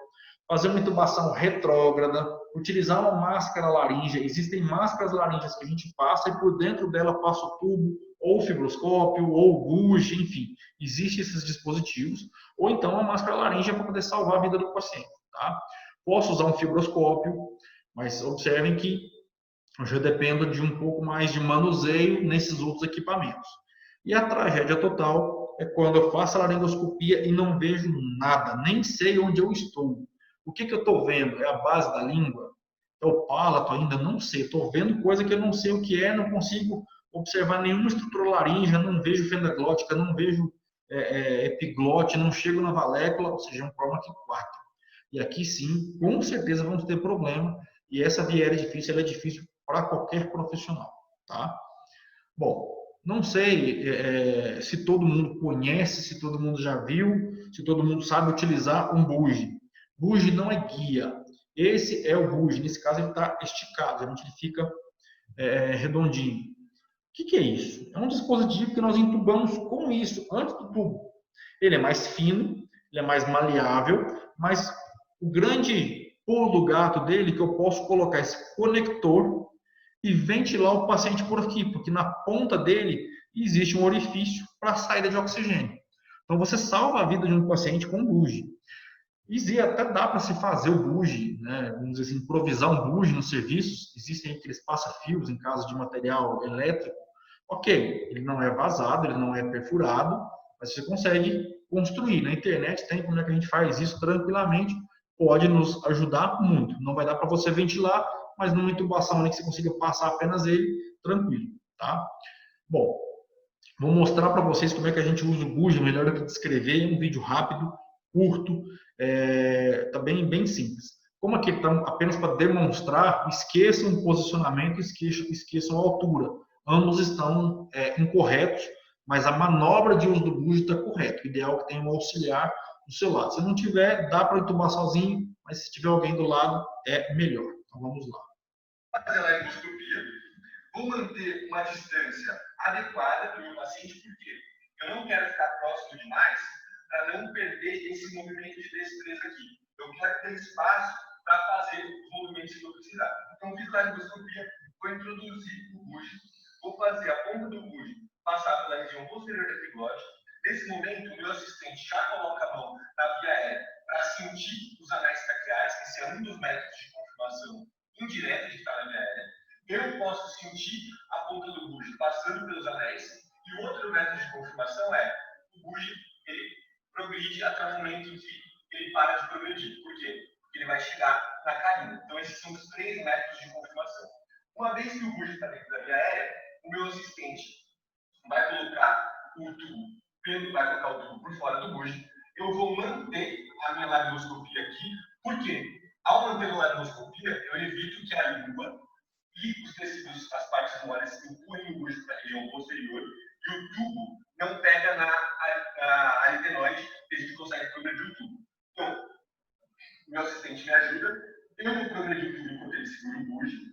fazer uma intubação retrógrada, utilizar uma máscara laríngea. Existem máscaras laríngeas que a gente passa e por dentro dela passa o tubo, ou fibroscópio, ou bugie, enfim. Existem esses dispositivos. Ou então a máscara laríngea para poder salvar a vida do paciente. Tá? Posso usar um fibroscópio, mas observem que eu já dependo de um pouco mais de manuseio nesses outros equipamentos. E a tragédia total é quando eu faço a laringoscopia e não vejo nada, nem sei onde eu estou. O que eu estou vendo? É a base da língua? É o palato ainda? Não sei. Estou vendo coisa que eu não sei o que é, não consigo observar nenhuma estrutura laríngea, não vejo fenda glótica, não vejo epiglote, não chego na valécula, ou seja, é um problema aqui 4. E aqui sim, com certeza vamos ter problema, e essa via aérea difícil, ela é difícil para qualquer profissional, tá? Bom, não sei se todo mundo conhece, se todo mundo já viu, se todo mundo sabe utilizar um bugie. Bugie não é guia. Esse é o bugie. Nesse caso ele está esticado, geralmente ele fica redondinho. O que é isso? É um dispositivo que nós entubamos com isso, antes do tubo. Ele é mais fino, ele é mais maleável, mas o grande pulo do gato dele é que eu posso colocar esse conector e ventilar o paciente por aqui, porque na ponta dele existe um orifício para a saída de oxigênio. Então você salva a vida de um paciente com bugie. E até dá para se fazer o bugie, né? Vamos dizer assim, improvisar um bugie nos serviços. Existem aqueles passa-fios em caso de material elétrico. Ok, ele não é vazado, ele não é perfurado, mas você consegue construir. Na internet tem como é que a gente faz isso tranquilamente, pode nos ajudar muito. Não vai dar para você ventilar, mas numa intubação ali que você consiga passar apenas ele, tranquilo, tá? Bom, vou mostrar para vocês como é que a gente usa o bugie, melhor do que descrever, um vídeo rápido, curto, tá bem simples. Como aqui está apenas para demonstrar, esqueçam o posicionamento, esqueçam a altura. Ambos estão incorretos, mas a manobra de uso do bugie está correta. O ideal é que tenha um auxiliar do seu lado. Se não tiver, dá para entubar sozinho, mas se tiver alguém do lado, é melhor. Então vamos lá. Fazer a laringoscopia. Vou manter uma distância adequada do meu paciente, porque eu não quero ficar próximo demais para não perder esse movimento de destreza aqui. Eu quero ter espaço para fazer os movimentos que eu precisar. Então, fiz a laringoscopia, vou introduzir o bugie, vou fazer a ponta do bugie passar pela região posterior da epiglote. Nesse momento, o meu assistente já coloca a mão na via aérea para sentir os anéis traqueais, que esse é um dos métodos de confirmação indireta de estar na via aérea. Eu posso sentir a ponta do bugie passando pelos anéis. E o outro método de confirmação é o bugie ele progride até o momento em que ele para de progredir. Por quê? Porque ele vai chegar na carina. Então, esses são os 3 métodos de confirmação. Uma vez que o bugie está dentro da via aérea, o meu assistente vai colocar o tubo por fora do bugie. Eu vou manter a minha laringoscopia aqui. Por quê? Ao manter a laringoscopia, eu evito que a língua e os tecidos, as partes moles, empurrem o bugie para a região posterior e o tubo não pega na aritenoide e a gente consegue progredir o tubo. Então, meu assistente me ajuda, eu vou progredir o tubo enquanto ele segura o bugie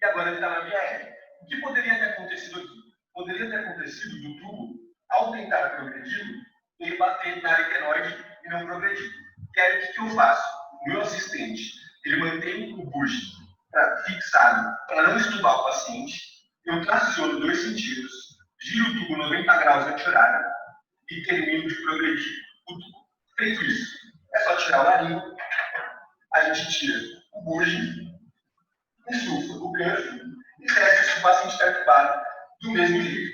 e agora ele está na via aérea. O que poderia ter acontecido aqui? Poderia ter acontecido do tubo, ao tentar progredir, ele bater na aritenoide e não progredir. E aí, o que eu faço? O meu assistente, ele mantém o bugie fixado para não estubar o paciente, eu traciono 2 sentidos, giro o tubo 90 graus anti-horário e termino de progredir o tubo. Feito isso, é só tirar o laringo, a gente tira o bugie, insufla o gancho e testa se o paciente está entubado do mesmo jeito.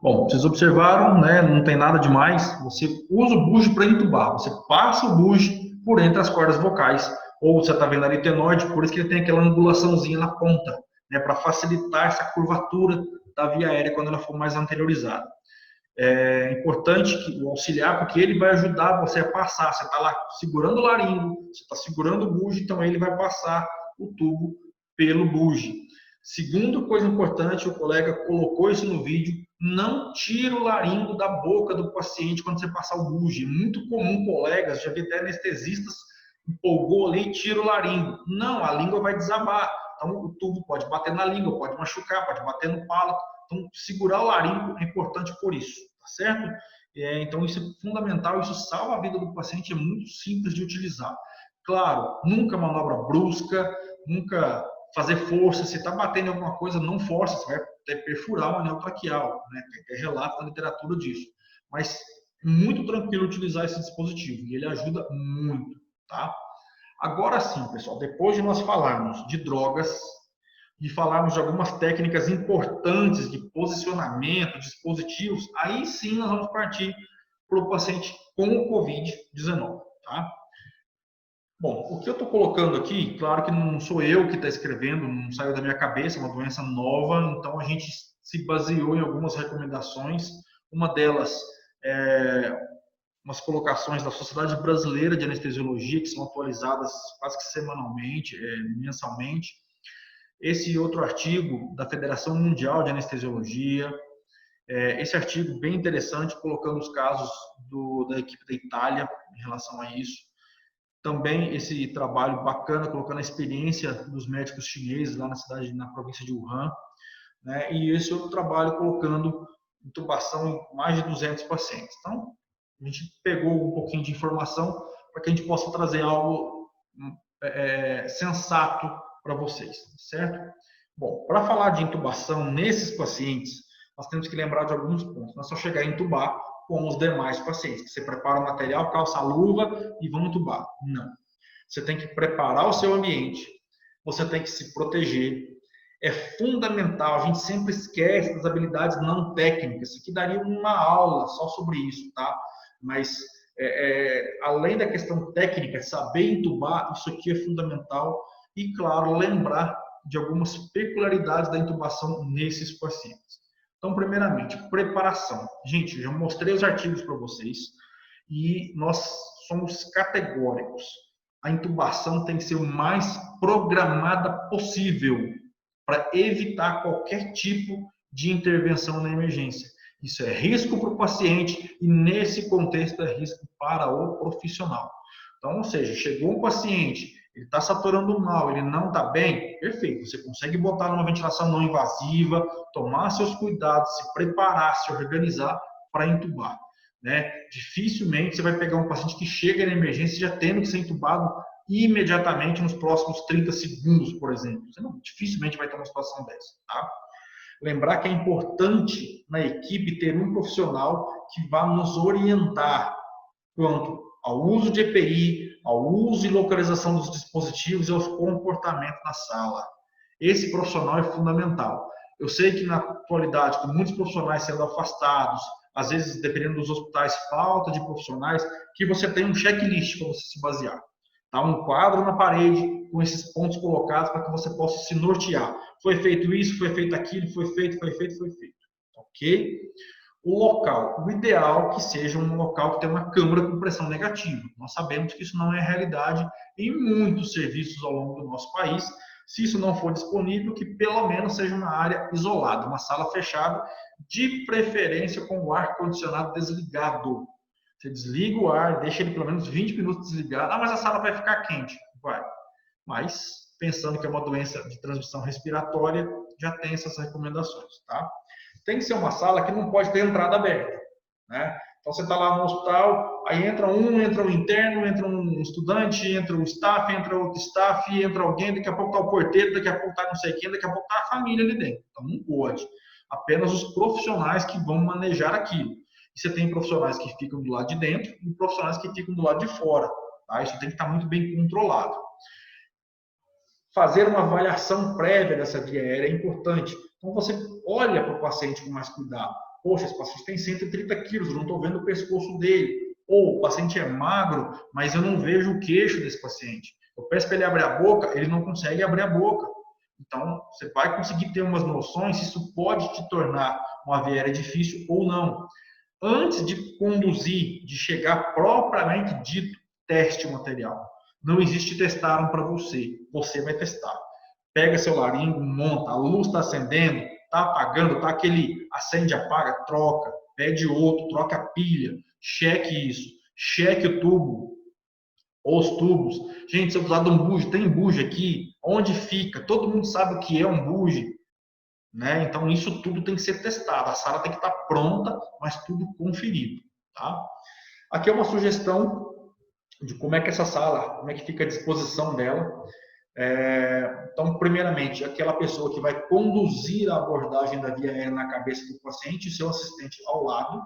Bom, vocês observaram, né? Não tem nada demais. Você usa o bugie para entubar. Você passa o bugie por entre as cordas vocais. Ou você está vendo a aritenoide, por isso que ele tem aquela angulaçãozinha na ponta, né? Para facilitar essa curvatura da via aérea quando ela for mais anteriorizada. É importante que o auxiliar, porque ele vai ajudar você a passar. Você está lá segurando o laringo, você está segurando o bugie, então ele vai passar o tubo pelo bugie. Segunda coisa importante, o colega colocou isso no vídeo, não tira o laringo da boca do paciente quando você passar o bugie. Muito comum, colegas, já vi até anestesistas, empolgou ali e tira o laringo. Não, a língua vai desabar. Então o tubo pode bater na língua, pode machucar, pode bater no palato. Então, segurar o laringo é importante por isso, tá certo? Então, isso é fundamental, isso salva a vida do paciente, é muito simples de utilizar. Claro, nunca manobra brusca, nunca fazer força. Se está batendo em alguma coisa, não força, você vai até perfurar o anel traqueal, né? Tem relato na literatura disso. Mas é muito tranquilo utilizar esse dispositivo e ele ajuda muito, tá? Agora sim, pessoal, depois de nós falarmos de drogas, de falarmos de algumas técnicas importantes de posicionamento, dispositivos, aí sim nós vamos partir para o paciente com o Covid-19, tá? Bom, o que eu estou colocando aqui, claro que não sou eu que está escrevendo, não saiu da minha cabeça, é uma doença nova, então a gente se baseou em algumas recomendações. Uma delas é umas colocações da Sociedade Brasileira de Anestesiologia, que são atualizadas quase que semanalmente, mensalmente. Esse outro artigo da Federação Mundial de Anestesiologia, esse artigo bem interessante, colocando os casos da equipe da Itália em relação a isso. Também esse trabalho bacana, colocando a experiência dos médicos chineses lá na província de Wuhan, né? E esse outro trabalho colocando intubação em mais de 200 pacientes. Então, a gente pegou um pouquinho de informação para que a gente possa trazer algo sensato para vocês, certo? Bom, para falar de intubação nesses pacientes, nós temos que lembrar de alguns pontos. Não é só chegar a intubar com os demais pacientes, que você prepara o material, calça a luva e vão intubar. Não. Você tem que preparar o seu ambiente, você tem que se proteger. É fundamental, a gente sempre esquece das habilidades não técnicas. Isso aqui daria uma aula só sobre isso, tá? Mas, além da questão técnica, saber intubar, isso aqui é fundamental. E, claro, lembrar de algumas peculiaridades da intubação nesses pacientes. Então, primeiramente, preparação. Gente, eu já mostrei os artigos para vocês e nós somos categóricos. A intubação tem que ser o mais programada possível para evitar qualquer tipo de intervenção na emergência. Isso é risco para o paciente e, nesse contexto, é risco para o profissional. Então, ou seja, chegou um paciente, ele está saturando mal, ele não está bem, perfeito, você consegue botar numa ventilação não invasiva, tomar seus cuidados, se preparar, se organizar para intubar, né? Dificilmente você vai pegar um paciente que chega na emergência já tendo que ser intubado imediatamente nos próximos 30 segundos, por exemplo. Você dificilmente vai ter uma situação dessa, tá? Lembrar que é importante na equipe ter um profissional que vá nos orientar quanto ao uso de EPI, ao uso e localização dos dispositivos e aos comportamentos na sala. Esse profissional é fundamental. Eu sei que na atualidade, com muitos profissionais sendo afastados, às vezes, dependendo dos hospitais, falta de profissionais, que você tem um checklist para você se basear. Tá? Um quadro na parede com esses pontos colocados para que você possa se nortear. Foi feito isso, foi feito aquilo, foi feito. Ok? O local, o ideal que seja um local que tenha uma câmara com pressão negativa. Nós sabemos que isso não é realidade em muitos serviços ao longo do nosso país. Se isso não for disponível, que pelo menos seja uma área isolada, uma sala fechada, de preferência com o ar-condicionado desligado. Você desliga o ar, deixa ele pelo menos 20 minutos desligado. Ah, mas a sala vai ficar quente. Vai. Mas, pensando que é uma doença de transmissão respiratória, já tem essas recomendações, tá? Tem que ser uma sala que não pode ter entrada aberta, né? Então, você está lá no hospital, aí entra um interno, entra um estudante, entra um staff, entra outro staff, entra alguém, daqui a pouco está o porteiro, daqui a pouco está não sei quem, daqui a pouco está a família ali dentro. Então, não pode. Apenas os profissionais que vão manejar aquilo. E você tem profissionais que ficam do lado de dentro e profissionais que ficam do lado de fora, tá? Isso tem que estar muito bem controlado. Fazer uma avaliação prévia dessa via aérea é importante. Então, você olha para o paciente com mais cuidado. Poxa, esse paciente tem 130 quilos, eu não estou vendo o pescoço dele. Ou o paciente é magro, mas eu não vejo o queixo desse paciente. Eu peço para ele abrir a boca, ele não consegue abrir a boca. Então, você vai conseguir ter umas noções se isso pode te tornar uma via aérea difícil ou não. Antes de conduzir, de chegar propriamente dito, teste o material. Não existe testaram para você, você vai testar. Pega seu laringo, monta, a luz está acendendo, está apagando, tá aquele acende, apaga, troca, pede outro, troca a pilha, cheque isso, cheque o tubo, os tubos. Gente, se eu precisar de um bugie, tem bugie aqui, onde fica? Todo mundo sabe o que é um bugie. né? Então, isso tudo tem que ser testado. A sala tem que estar pronta, mas tudo conferido, tá? Aqui é uma sugestão de como é que essa sala, como é que fica a disposição dela. Então, primeiramente, aquela pessoa que vai conduzir a abordagem da via aérea na cabeça do paciente e seu assistente ao lado.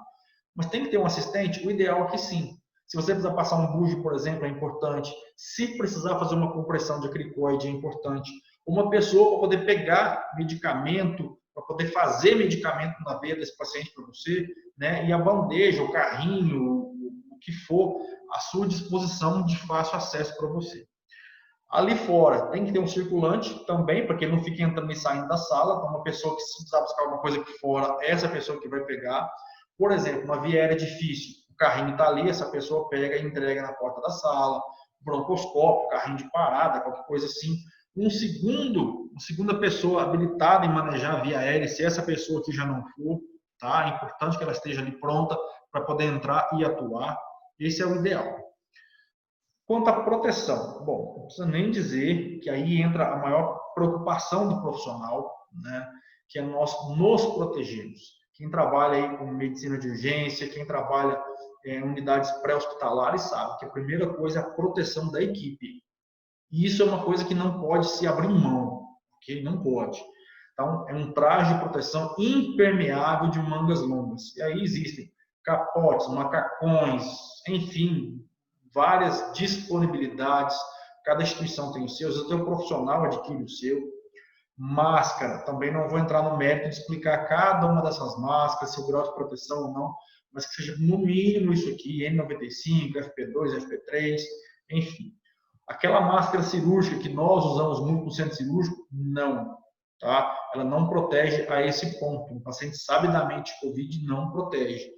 Mas tem que ter um assistente? O ideal é que sim. Se você precisar passar um bujo, por exemplo, é importante. Se precisar fazer uma compressão de cricoide, é importante. Uma pessoa para poder pegar medicamento, para poder fazer medicamento na veia desse paciente para você, né? E a bandeja, o carrinho, o que for, à sua disposição de fácil acesso para você. Ali fora tem que ter um circulante também, para que não fique entrando e saindo da sala. Então, uma pessoa que se precisar buscar alguma coisa aqui fora, essa pessoa que vai pegar. Por exemplo, uma via aérea difícil, o carrinho está ali, essa pessoa pega e entrega na porta da sala, broncoscópio, carrinho de parada, qualquer coisa assim. Uma segunda pessoa habilitada em manejar a via aérea, se essa pessoa aqui já não for, tá? É importante que ela esteja ali pronta para poder entrar e atuar. Esse é o ideal. Quanto à proteção, bom, não precisa nem dizer que aí entra a maior preocupação do profissional, né? Que é nós nos protegermos. Quem trabalha aí com medicina de urgência, quem trabalha em unidades pré-hospitalares sabe que a primeira coisa é a proteção da equipe. E isso é uma coisa que não pode se abrir mão, ok? Não pode. Então, é um traje de proteção impermeável de mangas longas. E aí existem capotes, macacões, enfim, várias disponibilidades. Cada instituição tem o seu, o seu profissional adquire o seu. Máscara, também não vou entrar no mérito de explicar cada uma dessas máscaras, seu grau de proteção ou não, mas que seja no mínimo isso aqui, N95, FP2, FP3, enfim. Aquela máscara cirúrgica que nós usamos muito no centro cirúrgico, não, tá? Ela não protege a esse ponto. Um paciente sabidamente de Covid não protege.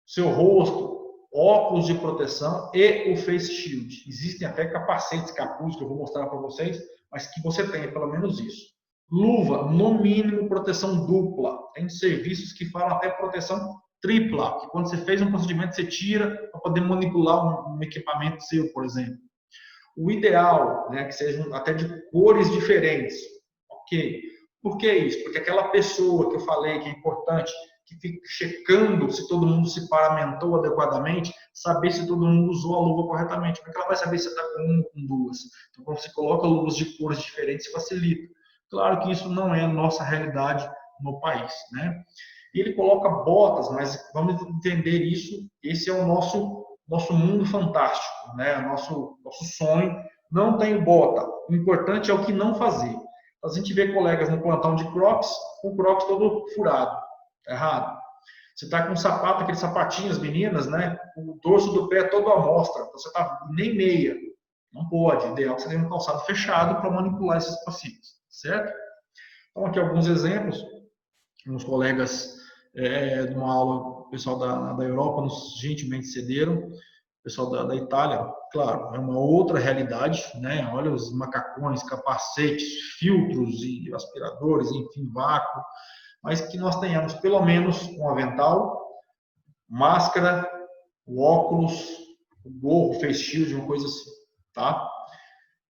Seu rosto, óculos de proteção e o face shield. Existem até capacetes, capuz, que eu vou mostrar para vocês, mas que você tenha pelo menos isso. Luva, no mínimo, proteção dupla. Tem serviços que falam até proteção tripla, que quando você fez um procedimento, você tira para poder manipular um equipamento seu, por exemplo. O ideal, né, que sejam até de cores diferentes. Ok. Por que isso? Porque aquela pessoa que eu falei que é importante, que fica checando se todo mundo se paramentou adequadamente, saber se todo mundo usou a luva corretamente. Porque ela vai saber se está com uma ou com duas. Então, quando você coloca luvas de cores diferentes, facilita. Claro que isso não é a nossa realidade no país, né? E ele coloca botas, mas vamos entender isso. Esse é o nosso mundo fantástico, né? Nosso sonho. Não tem bota. O importante é o que não fazer. A gente vê colegas no plantão de Crocs, com o Crocs todo furado. Tá errado. Você está com um sapato, aqueles sapatinhos, meninas, né? O dorso do pé todo à mostra. Você está nem meia. Não pode. O ideal é que você tenha um calçado fechado para manipular esses pacientes. Certo? Então, aqui alguns exemplos. Uns colegas de uma aula, o pessoal da Europa nos gentilmente cederam. O pessoal da Itália, claro, é uma outra realidade, né? Olha os macacões, capacetes, filtros e aspiradores, enfim, vácuo. Mas que nós tenhamos pelo menos um avental, máscara, o óculos, o gorro, face shield, uma coisa assim, tá?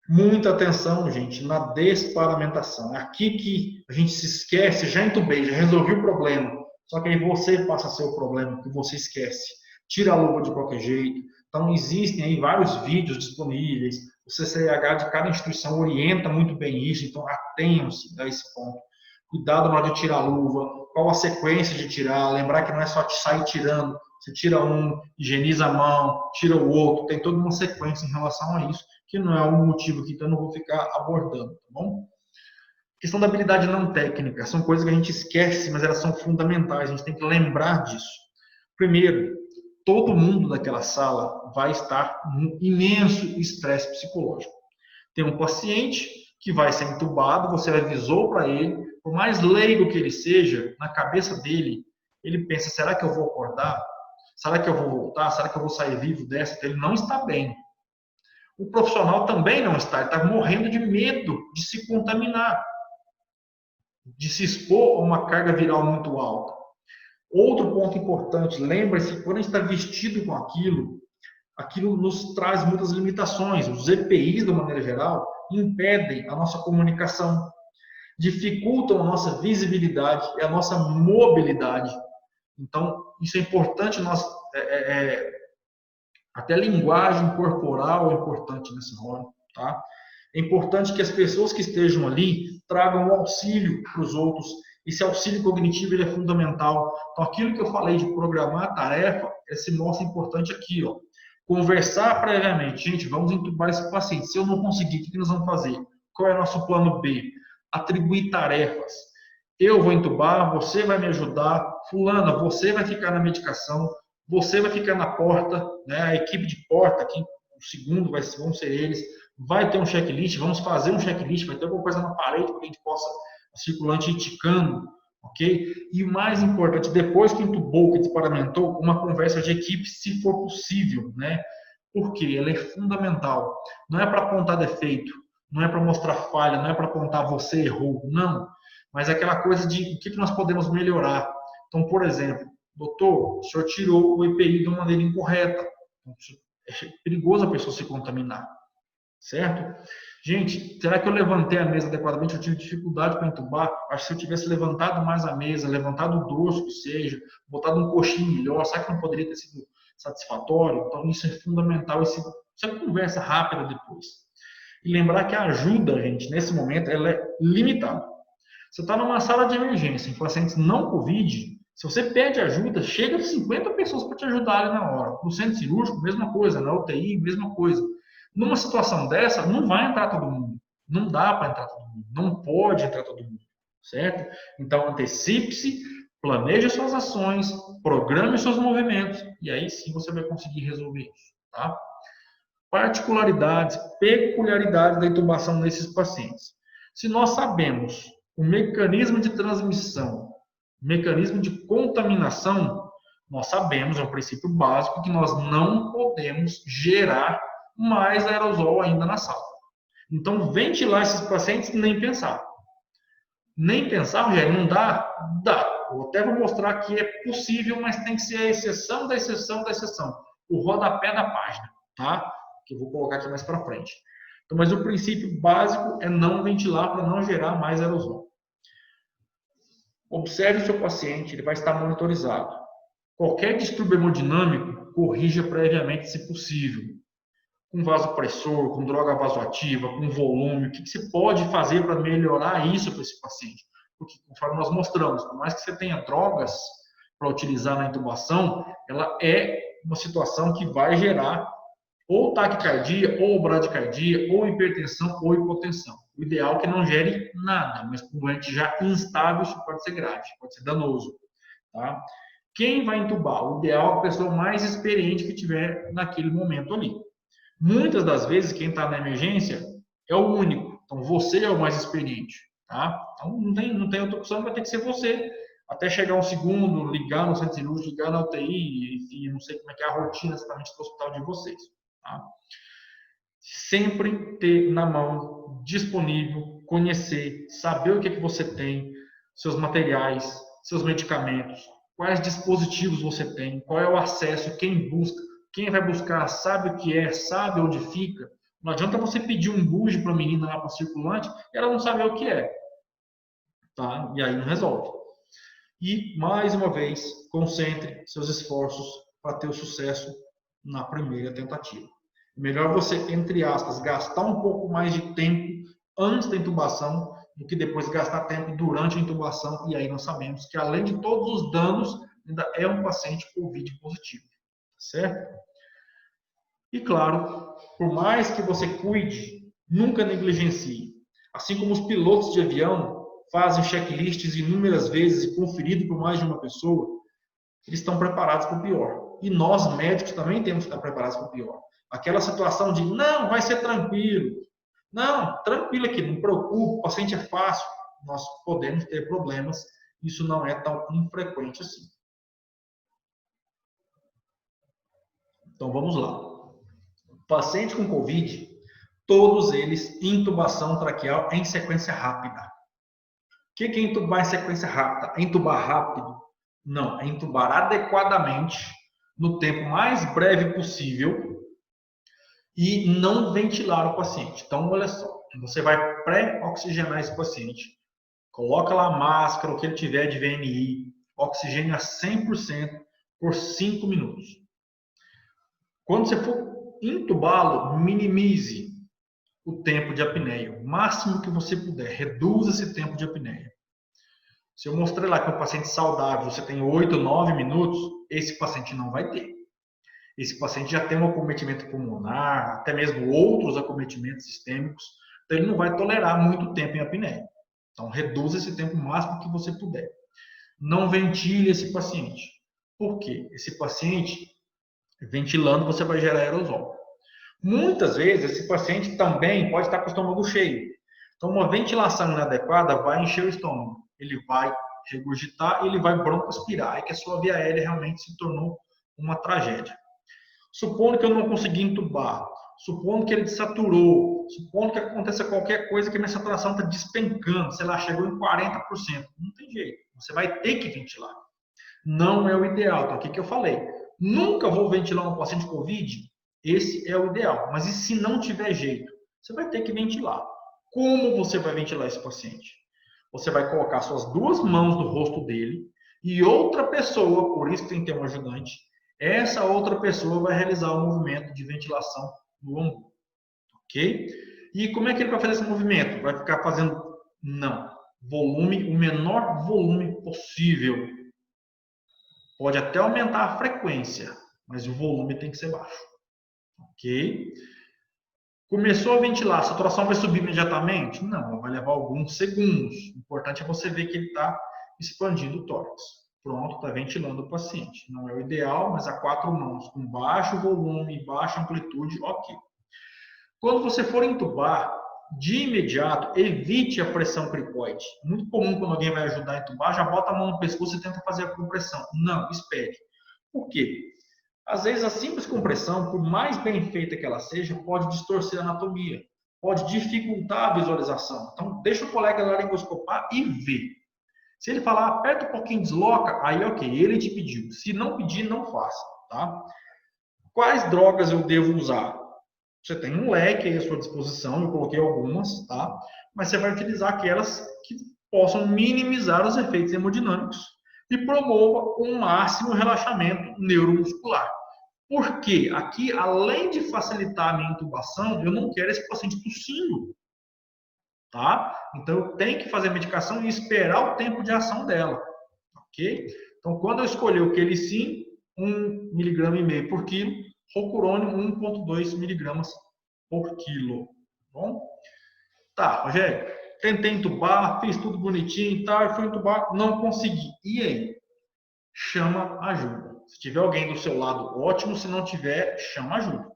Muita atenção, gente, na desparamentação. É aqui que a gente se esquece, já entubei, já resolvi o problema. Só que aí você passa a ser o problema, que você esquece. Tira a luva de qualquer jeito. Então, existem aí vários vídeos disponíveis. O CCH de cada instituição orienta muito bem isso, então atenham-se a esse ponto. Cuidado na hora de tirar a luva, qual a sequência de tirar, lembrar que não é só sair tirando, você tira um, higieniza a mão, tira o outro, tem toda uma sequência em relação a isso, que não é um motivo que eu não vou ficar abordando, tá bom? Questão da habilidade não técnica, são coisas que a gente esquece, mas elas são fundamentais, a gente tem que lembrar disso. Primeiro, todo mundo daquela sala vai estar num imenso estresse psicológico. Tem um paciente que vai ser entubado, você avisou para ele, por mais leigo que ele seja, na cabeça dele, ele pensa, será que eu vou acordar? Será que eu vou voltar? Será que eu vou sair vivo dessa? Ele não está bem. O profissional também não está, ele está morrendo de medo de se contaminar, de se expor a uma carga viral muito alta. Outro ponto importante, lembre-se que quando a gente está vestido com aquilo nos traz muitas limitações. Os EPIs, de uma maneira geral, impedem a nossa comunicação. dificultam a nossa visibilidade e a nossa mobilidade. Então, isso é importante, até a linguagem corporal é importante nessa hora, tá? É importante que as pessoas que estejam ali tragam um auxílio para os outros. Esse auxílio cognitivo ele é fundamental. Então, aquilo que eu falei de programar a tarefa, se mostra importante aqui, ó. Conversar previamente. Gente, vamos entubar esse paciente. Se eu não conseguir, o que nós vamos fazer? Qual é o nosso plano B? Atribuir tarefas. Eu vou entubar, você vai me ajudar. Fulana, você vai ficar na medicação, você vai ficar na porta, né? A equipe de porta, aqui, o segundo vão ser eles. Vai ter um checklist, vamos fazer um checklist, vai ter alguma coisa na parede para que a gente possa, a circulante ir ticando, ok? E o mais importante, depois que entubou, que desparamentou, uma conversa de equipe, se for possível, né? Porque ela é fundamental. Não é para apontar defeito, não é para mostrar falha, não é para apontar você errou, não. Mas é aquela coisa de o que nós podemos melhorar. Então, por exemplo, doutor, o senhor tirou o EPI de uma maneira incorreta. É perigoso a pessoa se contaminar. Certo? Gente, será que eu levantei a mesa adequadamente? Eu tive dificuldade para entubar. Acho que se eu tivesse levantado mais a mesa, levantado o dorso, que seja, botado um coxinho melhor, será que não poderia ter sido satisfatório? Então, isso é fundamental. Isso é conversa rápida depois. E lembrar que a ajuda, gente, nesse momento, ela é limitada. Você está numa sala de emergência, em pacientes não Covid, se você pede ajuda, chega de 50 pessoas para te ajudar ali na hora. No centro cirúrgico, mesma coisa. Na UTI, mesma coisa. Numa situação dessa, não vai entrar todo mundo. Não dá para entrar todo mundo. Não pode entrar todo mundo. Certo? Então, antecipe-se, planeje suas ações, programe seus movimentos, e aí sim você vai conseguir resolver isso. Tá? Particularidades, peculiaridades da intubação nesses pacientes. Se nós sabemos o mecanismo de transmissão, o mecanismo de contaminação, nós sabemos, é um princípio básico, que nós não podemos gerar mais aerosol ainda na sala. Então, ventilar esses pacientes, nem pensar. Nem pensar, Rogério, não dá? Dá. Eu até vou mostrar que é possível, mas tem que ser a exceção da exceção da exceção. O rodapé da página, tá? Que eu vou colocar aqui mais para frente. Então, mas o princípio básico é não ventilar para não gerar mais aerosol. Observe o seu paciente, ele vai estar monitorizado. Qualquer distúrbio hemodinâmico, corrija previamente, se possível. Com vasopressor, com droga vasoativa, com volume, o que você pode fazer para melhorar isso para esse paciente? Porque, conforme nós mostramos, por mais que você tenha drogas para utilizar na intubação, ela é uma situação que vai gerar ou taquicardia, ou bradicardia, ou hipertensão, ou hipotensão. O ideal é que não gere nada, mas com doente já instável, isso pode ser grave, pode ser danoso. Tá? Quem vai intubar? O ideal é a pessoa mais experiente que tiver naquele momento ali. Muitas das vezes, quem está na emergência é o único. Então, você é o mais experiente. Tá? Então, não tem outra opção, vai ter que ser você. Até chegar um segundo, ligar no centro cirúrgico, ligar na UTI, enfim, não sei como é que é a rotina exatamente do hospital de vocês. Tá? Sempre ter na mão, disponível, conhecer, saber o que você tem, seus materiais, seus medicamentos, quais dispositivos você tem, qual é o acesso, quem busca. Quem vai buscar sabe o que é, sabe onde fica. Não adianta você pedir um buge para a menina lá para circulante e ela não saber o que é. Tá? E aí não resolve. E, mais uma vez, concentre seus esforços para ter o sucesso na primeira tentativa. Melhor você, entre aspas, gastar um pouco mais de tempo antes da intubação do que depois gastar tempo durante a intubação. E aí nós sabemos que, além de todos os danos, ainda é um paciente COVID positivo. Certo? E claro, por mais que você cuide, nunca negligencie. Assim como os pilotos de avião fazem checklists inúmeras vezes e conferido por mais de uma pessoa, eles estão preparados para o pior. E nós, médicos, também temos que estar preparados para o pior. Aquela situação de, não, vai ser tranquilo. Não, tranquilo aqui, não preocupe, o paciente é fácil. Nós podemos ter problemas, isso não é tão infrequente assim. Então, vamos lá. Paciente com COVID, todos eles intubação traqueal em sequência rápida. O que é intubar em sequência rápida? É intubar rápido? Não, é intubar adequadamente, no tempo mais breve possível e não ventilar o paciente. Então, olha só, você vai pré-oxigenar esse paciente coloca lá a máscara, o que ele tiver de VNI, oxigênio a 100% por 5 minutos. Quando você for entubá-lo, minimize o tempo de apneia, o máximo que você puder, reduza esse tempo de apneia. Se eu mostrei lá que um paciente saudável você tem 8, 9 minutos, esse paciente não vai ter. Esse paciente já tem um acometimento pulmonar, até mesmo outros acometimentos sistêmicos, então ele não vai tolerar muito tempo em apneia. Então, reduza esse tempo o máximo que você puder. Não ventile esse paciente. Por quê? Esse paciente, ventilando, você vai gerar aerosol. Muitas vezes, esse paciente também pode estar com o estômago cheio. Então, uma ventilação inadequada vai encher o estômago. Ele vai regurgitar e ele vai broncoaspirar. É que a sua via aérea realmente se tornou uma tragédia. Supondo que eu não consegui entubar, supondo que ele desaturou, supondo que aconteça qualquer coisa que minha saturação está despencando, sei lá, chegou em 40%. Não tem jeito. Você vai ter que ventilar. Não é o ideal. Então, o que eu falei? Nunca vou ventilar um paciente COVID. Esse é o ideal. Mas e se não tiver jeito? Você vai ter que ventilar. Como você vai ventilar esse paciente? Você vai colocar suas 2 mãos no rosto dele e outra pessoa, por isso tem que ter um ajudante, essa outra pessoa vai realizar o movimento de ventilação no ombro. Ok? E como é que ele vai fazer esse movimento? Vai ficar fazendo? Não. Volume, o menor volume possível. Pode até aumentar a frequência, mas o volume tem que ser baixo. Ok? Começou a ventilar, a saturação vai subir imediatamente? Não, vai levar alguns segundos. O importante é você ver que ele está expandindo o tórax. Pronto, está ventilando o paciente. Não é o ideal, mas a 4 mãos, com baixo volume, baixa amplitude, ok. Quando você for entubar, de imediato, evite a pressão cricoide. Muito comum quando alguém vai ajudar a entubar, já bota a mão no pescoço e tenta fazer a compressão. Não, espere. Por quê? Às vezes a simples compressão, por mais bem feita que ela seja, pode distorcer a anatomia, pode dificultar a visualização. Então, deixa o colega laringoscopar e ver. Se ele falar, aperta um pouquinho, desloca, aí ok, ele te pediu. Se não pedir, não faça, tá? Quais drogas eu devo usar? Você tem um leque aí à sua disposição, eu coloquei algumas, tá? Mas você vai utilizar aquelas que possam minimizar os efeitos hemodinâmicos e promova um máximo relaxamento neuromuscular. Porque aqui, além de facilitar a minha intubação, eu não quero esse paciente tossindo, tá? Então, eu tenho que fazer a medicação e esperar o tempo de ação dela, ok? Então, quando eu escolher o Quelicin, 1,5 mg por quilo, Rocurônio, 1,2 mg por quilo, bom? Tá, Rogério, tentei entubar, fiz tudo bonitinho e tal, fui entubar, não consegui. E aí? Chama ajuda. Se tiver alguém do seu lado, ótimo. Se não tiver, chama ajuda.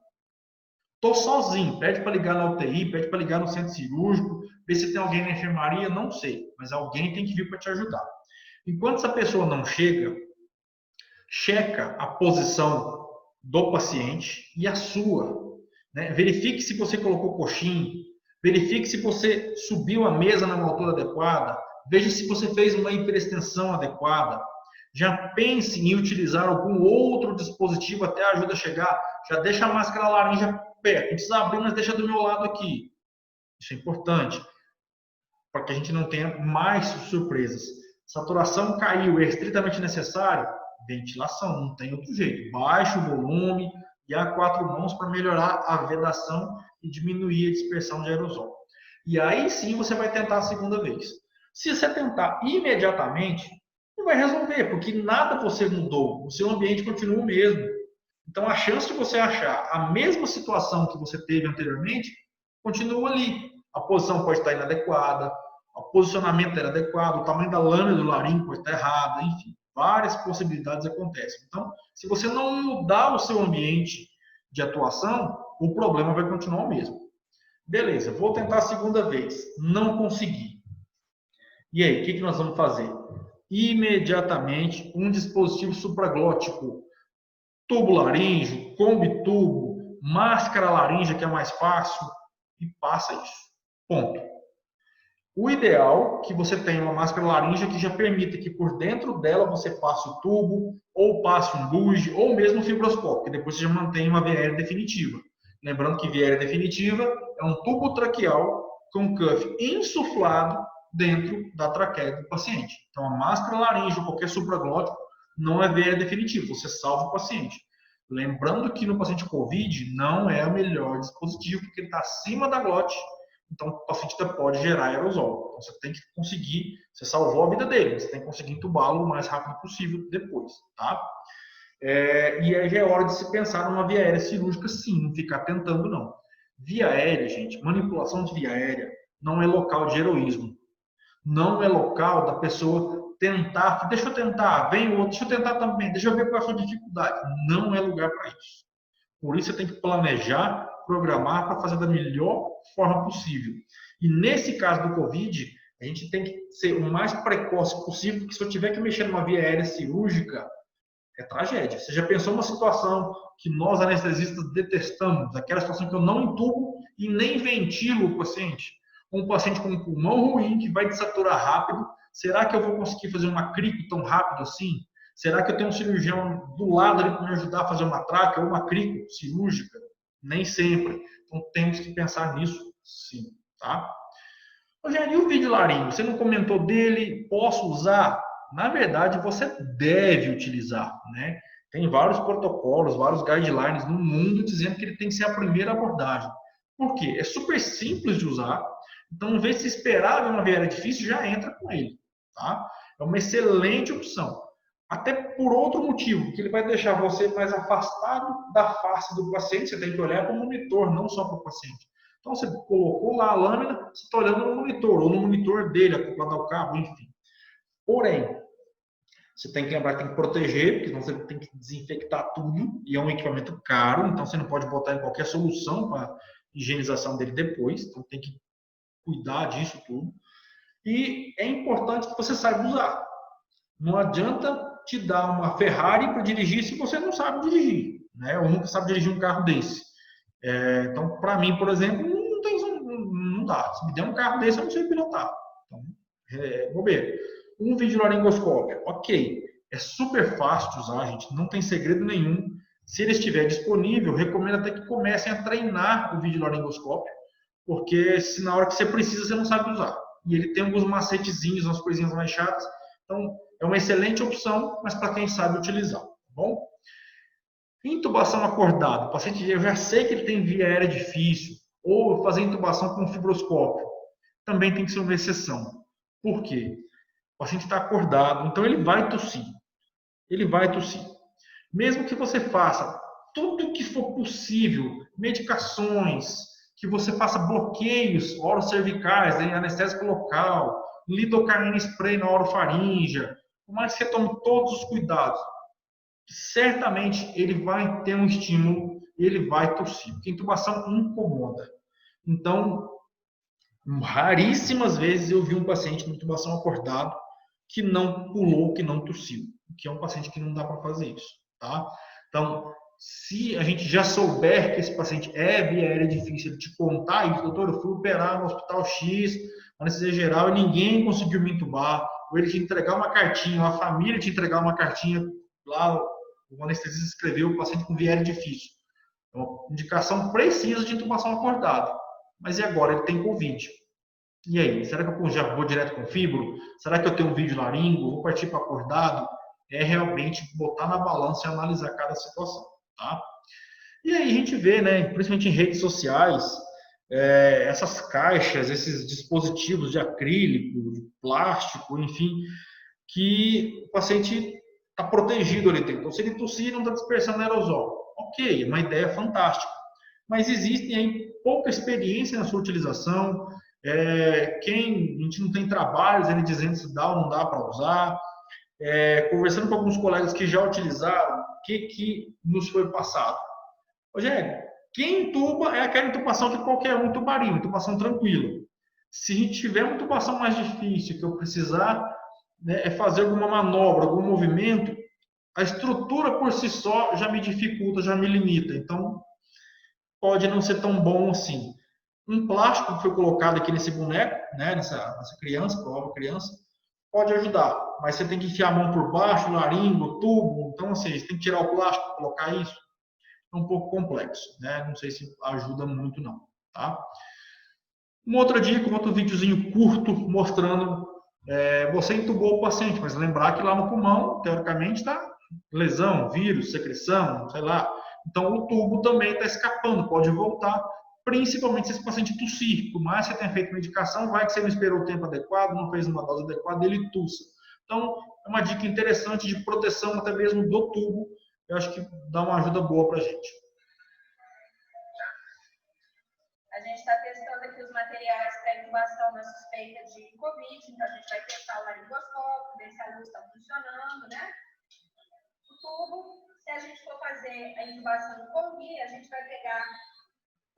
Estou sozinho. Pede para ligar na UTI, pede para ligar no centro cirúrgico, ver se tem alguém na enfermaria, não sei. Mas alguém tem que vir para te ajudar. Enquanto essa pessoa não chega, checa a posição do paciente e a sua. Né? Verifique se você colocou coxinha, verifique se você subiu a mesa na altura adequada, veja se você fez uma hiperextensão adequada. Já pense em utilizar algum outro dispositivo até a ajuda chegar. Já deixa a máscara laranja perto. Não precisa abrir, mas deixa do meu lado aqui. Isso é importante. Para que a gente não tenha mais surpresas. Saturação caiu, é estritamente necessário? Ventilação, não tem outro jeito. Baixe o volume e a 4 mãos para melhorar a vedação e diminuir a dispersão de aerosol. E aí sim você vai tentar a segunda vez. Se você tentar imediatamente, não vai resolver, porque nada você mudou, o seu ambiente continua o mesmo. Então a chance de você achar a mesma situação que você teve anteriormente continua ali. A posição pode estar inadequada, o posicionamento era adequado, o tamanho da lâmina do laringe pode estar errado, enfim, várias possibilidades acontecem. Então, se você não mudar o seu ambiente de atuação, o problema vai continuar o mesmo. Beleza, vou tentar a segunda vez, não consegui. E aí, o que nós vamos fazer? Imediatamente um dispositivo supraglótico, tubo laríngeo, combi-tubo, máscara laríngea, que é mais fácil, e passa isso. Ponto. O ideal é que você tenha uma máscara laríngea que já permita que por dentro dela você passe o tubo, ou passe um buge, ou mesmo um fibroscópio, que depois você já mantém uma via aérea definitiva. Lembrando que via aérea definitiva é um tubo traqueal com cuff insuflado dentro da traqueia do paciente. Então, a máscara laríngea ou qualquer supraglótico não é VE definitivo, você salva o paciente. Lembrando que no paciente COVID não é o melhor dispositivo, porque ele está acima da glote, então o paciente pode gerar aerosol. Então você tem que conseguir, você salvou a vida dele, você tem que conseguir entubá-lo o mais rápido possível depois, tá? E aí já é hora de se pensar numa via aérea cirúrgica, sim, não ficar tentando, não. Via aérea, gente, manipulação de via aérea não é local de heroísmo. Não é local da pessoa tentar, deixa eu tentar, vem o outro, deixa eu tentar também, deixa eu ver qual é a sua dificuldade. Não é lugar para isso. Por isso você tem que planejar, programar para fazer da melhor forma possível. E nesse caso do Covid, a gente tem que ser o mais precoce possível, porque se eu tiver que mexer numa via aérea cirúrgica, é tragédia. Você já pensou uma situação que nós anestesistas detestamos, aquela situação que eu não entubo e nem ventilo o paciente? Um paciente com um pulmão ruim, que vai desaturar rápido, será que eu vou conseguir fazer uma crico tão rápido assim? Será que eu tenho um cirurgião do lado ali para me ajudar a fazer uma tráquea ou uma crico cirúrgica? Nem sempre. Então temos que pensar nisso sim, tá? Rogério, e o vídeo laringo? Você não comentou dele? Posso usar? Na verdade, você deve utilizar, né? Tem vários protocolos, vários guidelines no mundo dizendo que ele tem que ser a primeira abordagem. Por quê? É super simples de usar. Então, em vez de se esperar ver uma viária difícil, já entra com ele, tá? É uma excelente opção. Até por outro motivo, que ele vai deixar você mais afastado da face do paciente. Você tem que olhar para o monitor, não só para o paciente. Então, você colocou lá a lâmina, você está olhando no monitor, ou no monitor dele, acoplado ao cabo, enfim. Porém, você tem que lembrar que tem que proteger, porque senão você tem que desinfectar tudo, e é um equipamento caro, então você não pode botar em qualquer solução para higienização dele depois, então tem que cuidar disso tudo. E é importante que você saiba usar. Não adianta te dar uma Ferrari para dirigir se você não sabe dirigir, né? Ou nunca sabe dirigir um carro desse. Então, para mim, por exemplo, não dá. Se me der um carro desse, eu não sei pilotar. Então, bobeira. Um videolaringoscópio, ok. É super fácil de usar, gente. Não tem segredo nenhum. Se ele estiver disponível, recomendo até que comecem a treinar o videolaringoscópio, porque se na hora que você precisa, você não sabe usar. E ele tem alguns macetezinhos, umas coisinhas mais chatas. Então, é uma excelente opção, mas para quem sabe utilizar, tá bom? Intubação acordada. O paciente, eu já sei que ele tem via aérea difícil, ou fazer intubação com fibroscópio. Também tem que ser uma exceção. Por quê? O paciente está acordado, então ele vai tossir. Ele vai tossir. Mesmo que você faça tudo o que for possível, medicações, que você faça bloqueios orocervicais, anestésico local, lidocaína spray na orofaríngea, por mais que você tome todos os cuidados, certamente ele vai ter um estímulo e ele vai tossir, porque a intubação incomoda. Então, raríssimas vezes eu vi um paciente com intubação acordado que não pulou, que não tossiu, que é um paciente que não dá para fazer isso, tá? Então, se a gente já souber que esse paciente é via aérea difícil, de contar isso, doutor, eu fui operar no hospital X, anestesia geral, e ninguém conseguiu me intubar, ou ele te entregar uma cartinha, ou a família te entregar uma cartinha, lá o anestesista escreveu o paciente com via aérea difícil. É uma indicação precisa de intubação acordada. Mas e agora? Ele tem Covid. E aí? Será que eu já vou direto com fibro? Será que eu tenho um vídeo laringo? Vou partir para acordado? É realmente botar na balança e analisar cada situação, tá? E aí a gente vê, né, principalmente em redes sociais, essas caixas, esses dispositivos de acrílico, de plástico, enfim, que o paciente está protegido ali dentro. Então, se ele tossir, não está dispersando aerosol. Ok, é uma ideia fantástica. Mas existem aí pouca experiência na sua utilização. Quem a gente não tem trabalhos, ele dizendo se dá ou não dá para usar. Conversando com alguns colegas que já utilizaram, o que nos foi passado? Rogério, quem intuba é aquela intubação que qualquer um intubaria, uma intubação tranquila. Se a gente tiver uma intubação mais difícil, que eu precisar, né, fazer alguma manobra, algum movimento, a estrutura por si só já me dificulta, já me limita. Então, pode não ser tão bom assim. Um plástico que foi colocado aqui nesse boneco, né, nessa criança, provável criança, pode ajudar, mas você tem que enfiar a mão por baixo, o laringo, o tubo, então assim, você tem que tirar o plástico, colocar isso, é um pouco complexo, né? Não sei se ajuda muito não, tá? Uma outra dica, um outro videozinho curto mostrando você entubou o paciente, mas lembrar que lá no pulmão, teoricamente, está lesão, vírus, secreção, sei lá. Então, o tubo também está escapando, pode voltar, principalmente se esse paciente tossir. Por mais que você tenha feito medicação, vai que você não esperou o tempo adequado, não fez uma dose adequada, ele tussa. Então, é uma dica interessante de proteção até mesmo do tubo. Eu acho que dá uma ajuda boa para a gente. A gente está testando aqui os materiais para intubação na suspeita de Covid, então a gente vai testar o laringoscópio, ver se a luz está funcionando, né? O tubo, se a gente for fazer a intubação com guia, a gente vai pegar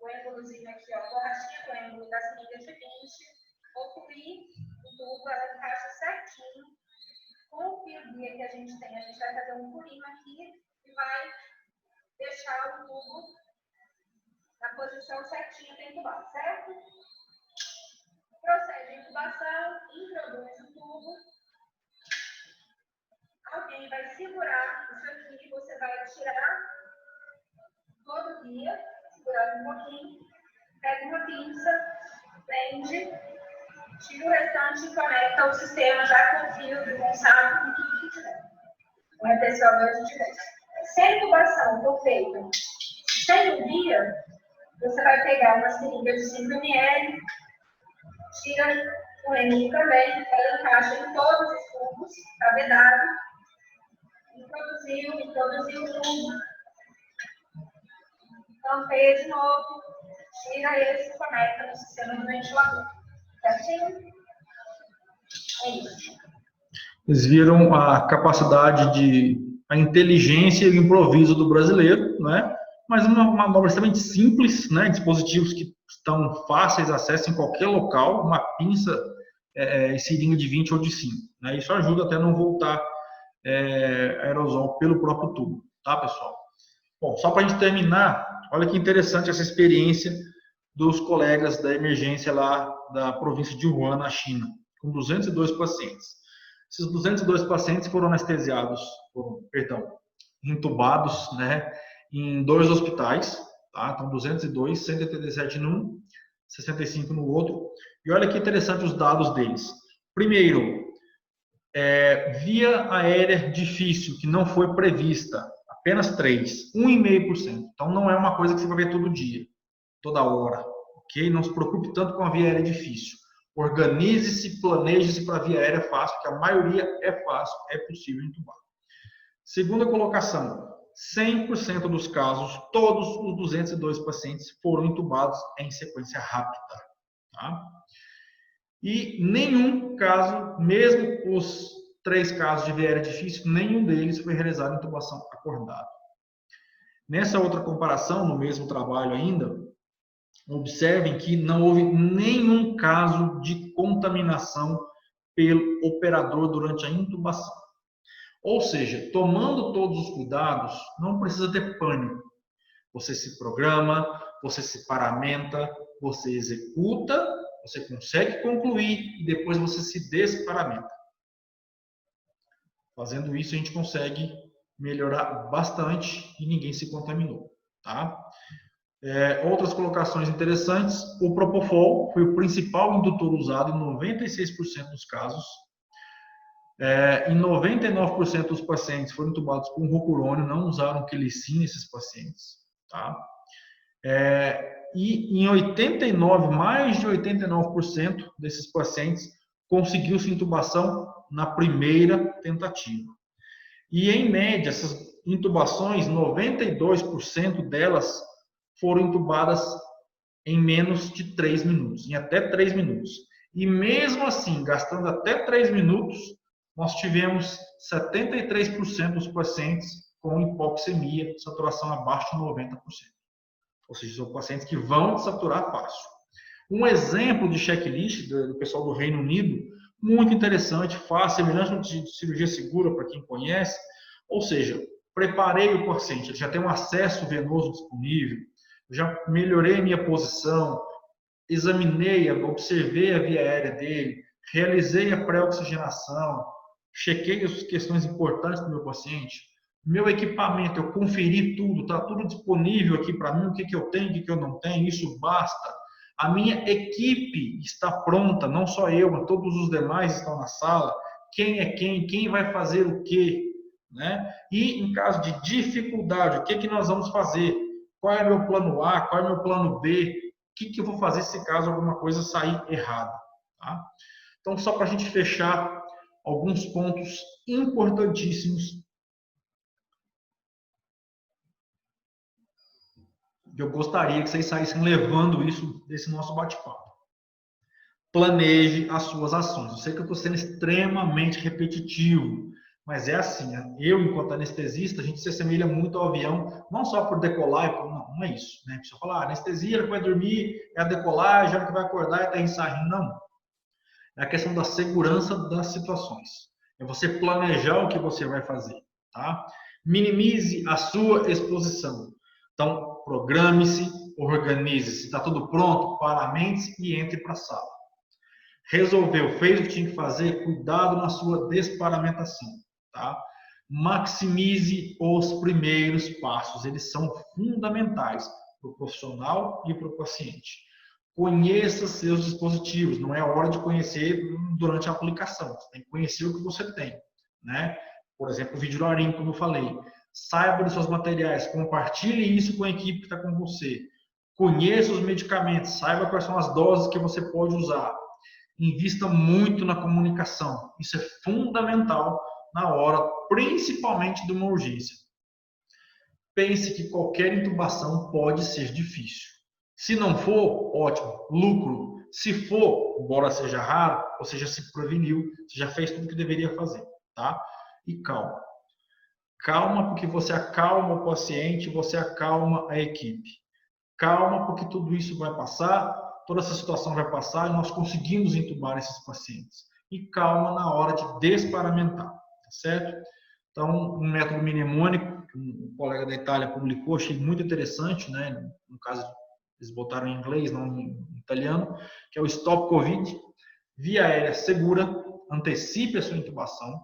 o êmbolozinho aqui, ó, borrachinha do êmbolo da seringa de 20, ocluir o tubo, ela encaixa certinho. Com o fio guia que a gente tem, a gente vai fazer um furinho aqui e vai deixar o tubo na posição certinha para intubar, certo? Procede a intubação, introduz o tubo. Alguém vai segurar isso aqui, você vai tirar todo dia, segurando um pouquinho, pega uma pinça, prende, tira o restante e conecta ao sistema já com o fio, com o saco, com tudo que tiver. Um retencionador de diverso. Se a intubação for feita sem o guia, você vai pegar uma seringa de 5 ml, tira o êmbolo também, ela encaixa em todos os tubos, está vedado, introduziu o tubo, tampeia de novo, tira ele e se conecta no sistema do ventilador. Certinho? É isso. Eles viram a capacidade a inteligência e o improviso do brasileiro, né? Mas uma manobra extremamente simples, né? Dispositivos que estão fáceis de acesso em qualquer local, uma pinça e seringa de 20 ou de 5. Né? Isso ajuda até a não voltar aerosol pelo próprio tubo, tá, pessoal? Bom, só para a gente terminar, olha que interessante essa experiência dos colegas da emergência lá da província de Wuhan, na China, com 202 pacientes. Esses 202 pacientes foram intubados, né, em 2 hospitais, tá? Então 202, 187 num, 65 no outro. E olha que interessante os dados deles. Primeiro, via aérea difícil, que não foi prevista, apenas 3, 1,5%. Então não é uma coisa que você vai ver todo dia, toda hora, ok? Não se preocupe tanto com a via aérea difícil. Organize-se, planeje-se para a via aérea fácil, porque a maioria é fácil, é possível intubar. Segunda colocação, 100% dos casos, todos os 202 pacientes foram intubados em sequência rápida. Tá? E nenhum caso, mesmo os 3 casos de via aérea difícil, nenhum deles foi realizado em intubação acordada. Nessa outra comparação, no mesmo trabalho ainda, observem que não houve nenhum caso de contaminação pelo operador durante a intubação. Ou seja, tomando todos os cuidados, não precisa ter pânico. Você se programa, você se paramenta, você executa, você consegue concluir e depois você se desparamenta. Fazendo isso, a gente consegue melhorar bastante e ninguém se contaminou. Tá? Outras colocações interessantes, o Propofol foi o principal indutor usado em 96% dos casos. Em 99% dos pacientes foram intubados com rocurônio, não usaram quelicina esses pacientes. Tá? E em 89%, mais de 89% desses pacientes conseguiu-se intubação na primeira tentativa. E em média, essas intubações, 92% delas foram intubadas em menos de 3 minutos, em até 3 minutos. E mesmo assim, gastando até 3 minutos, nós tivemos 73% dos pacientes com hipoxemia, saturação abaixo de 90%. Ou seja, são pacientes que vão desaturar fácil. Um exemplo de checklist do pessoal do Reino Unido, muito interessante, fácil, semelhante de cirurgia segura para quem conhece. Ou seja, preparei o paciente, ele já tem um acesso venoso disponível, já melhorei a minha posição, examinei, observei a via aérea dele, realizei a pré-oxigenação, chequei as questões importantes do meu paciente, meu equipamento, eu conferi tudo, está tudo disponível aqui para mim, o que eu tenho, o que eu não tenho, isso basta. A minha equipe está pronta, não só eu, mas todos os demais estão na sala. Quem é quem vai fazer o quê, né? E em caso de dificuldade, o que nós vamos fazer? Qual é meu plano A? Qual é meu plano B? O que eu vou fazer se caso alguma coisa sair errada, tá? Então, só para a gente fechar alguns pontos importantíssimos eu gostaria que vocês saíssem levando isso desse nosso bate-papo. Planeje as suas ações. Eu sei que eu estou sendo extremamente repetitivo, mas é assim, eu, enquanto anestesista, a gente se assemelha muito ao avião, não só por decolar, não é isso, né? A pessoa fala, anestesia, ele vai dormir, é a decolagem, a hora que vai acordar é aterrissagem. Não. É a questão da segurança das situações. É você planejar o que você vai fazer, tá? Minimize a sua exposição. Então, programe-se, organize-se. Está tudo pronto? Paramente e entre para a sala. Resolveu, fez o que tinha que fazer? Cuidado na sua desparamentação, tá? Maximize os primeiros passos. Eles são fundamentais para o profissional e para o paciente. Conheça seus dispositivos. Não é hora de conhecer durante a aplicação. Você tem que conhecer o que você tem, né? Por exemplo, o videoarim, como eu falei. Saiba dos seus materiais, compartilhe isso com a equipe que está com você. Conheça os medicamentos, saiba quais são as doses que você pode usar. Invista muito na comunicação. Isso é fundamental na hora, principalmente de uma urgência. Pense que qualquer intubação pode ser difícil. Se não for, ótimo, lucro. Se for, embora seja raro, você já se preveniu, você já fez tudo o que deveria fazer, tá? E calma. Calma, porque você acalma o paciente, você acalma a equipe. Calma, porque tudo isso vai passar, toda essa situação vai passar e nós conseguimos entubar esses pacientes. E calma na hora de desparamentar, tá certo? Então, um método mnemônico, que um colega da Itália publicou, achei muito interessante, né? No caso, eles botaram em inglês, não em italiano, que é o Stop Covid, via aérea segura, antecipe a sua intubação,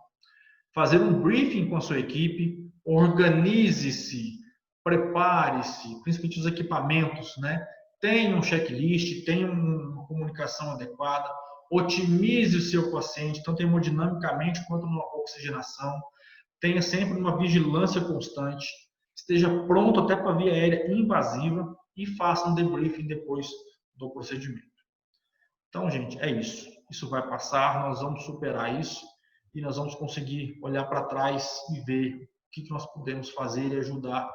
fazer um briefing com a sua equipe, organize-se, prepare-se, principalmente os equipamentos, né? Tenha um checklist, tenha uma comunicação adequada, otimize o seu paciente, tanto hemodinamicamente quanto na oxigenação, tenha sempre uma vigilância constante, esteja pronto até para a via aérea invasiva e faça um debriefing depois do procedimento. Então, gente, é isso. Isso vai passar, nós vamos superar isso. E nós vamos conseguir olhar para trás e ver o que nós podemos fazer e ajudar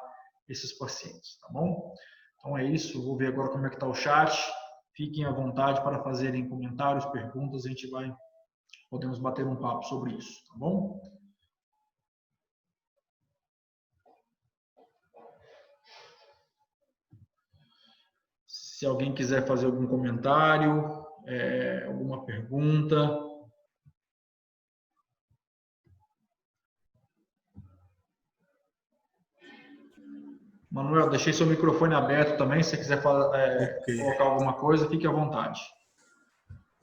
esses pacientes, tá bom? Então é isso, eu vou ver agora como é que está o chat. Fiquem à vontade para fazerem comentários, perguntas, a gente podemos bater um papo sobre isso, tá bom? Se alguém quiser fazer algum comentário, alguma pergunta... Manuel, deixei seu microfone aberto também, se você quiser colocar alguma coisa, fique à vontade.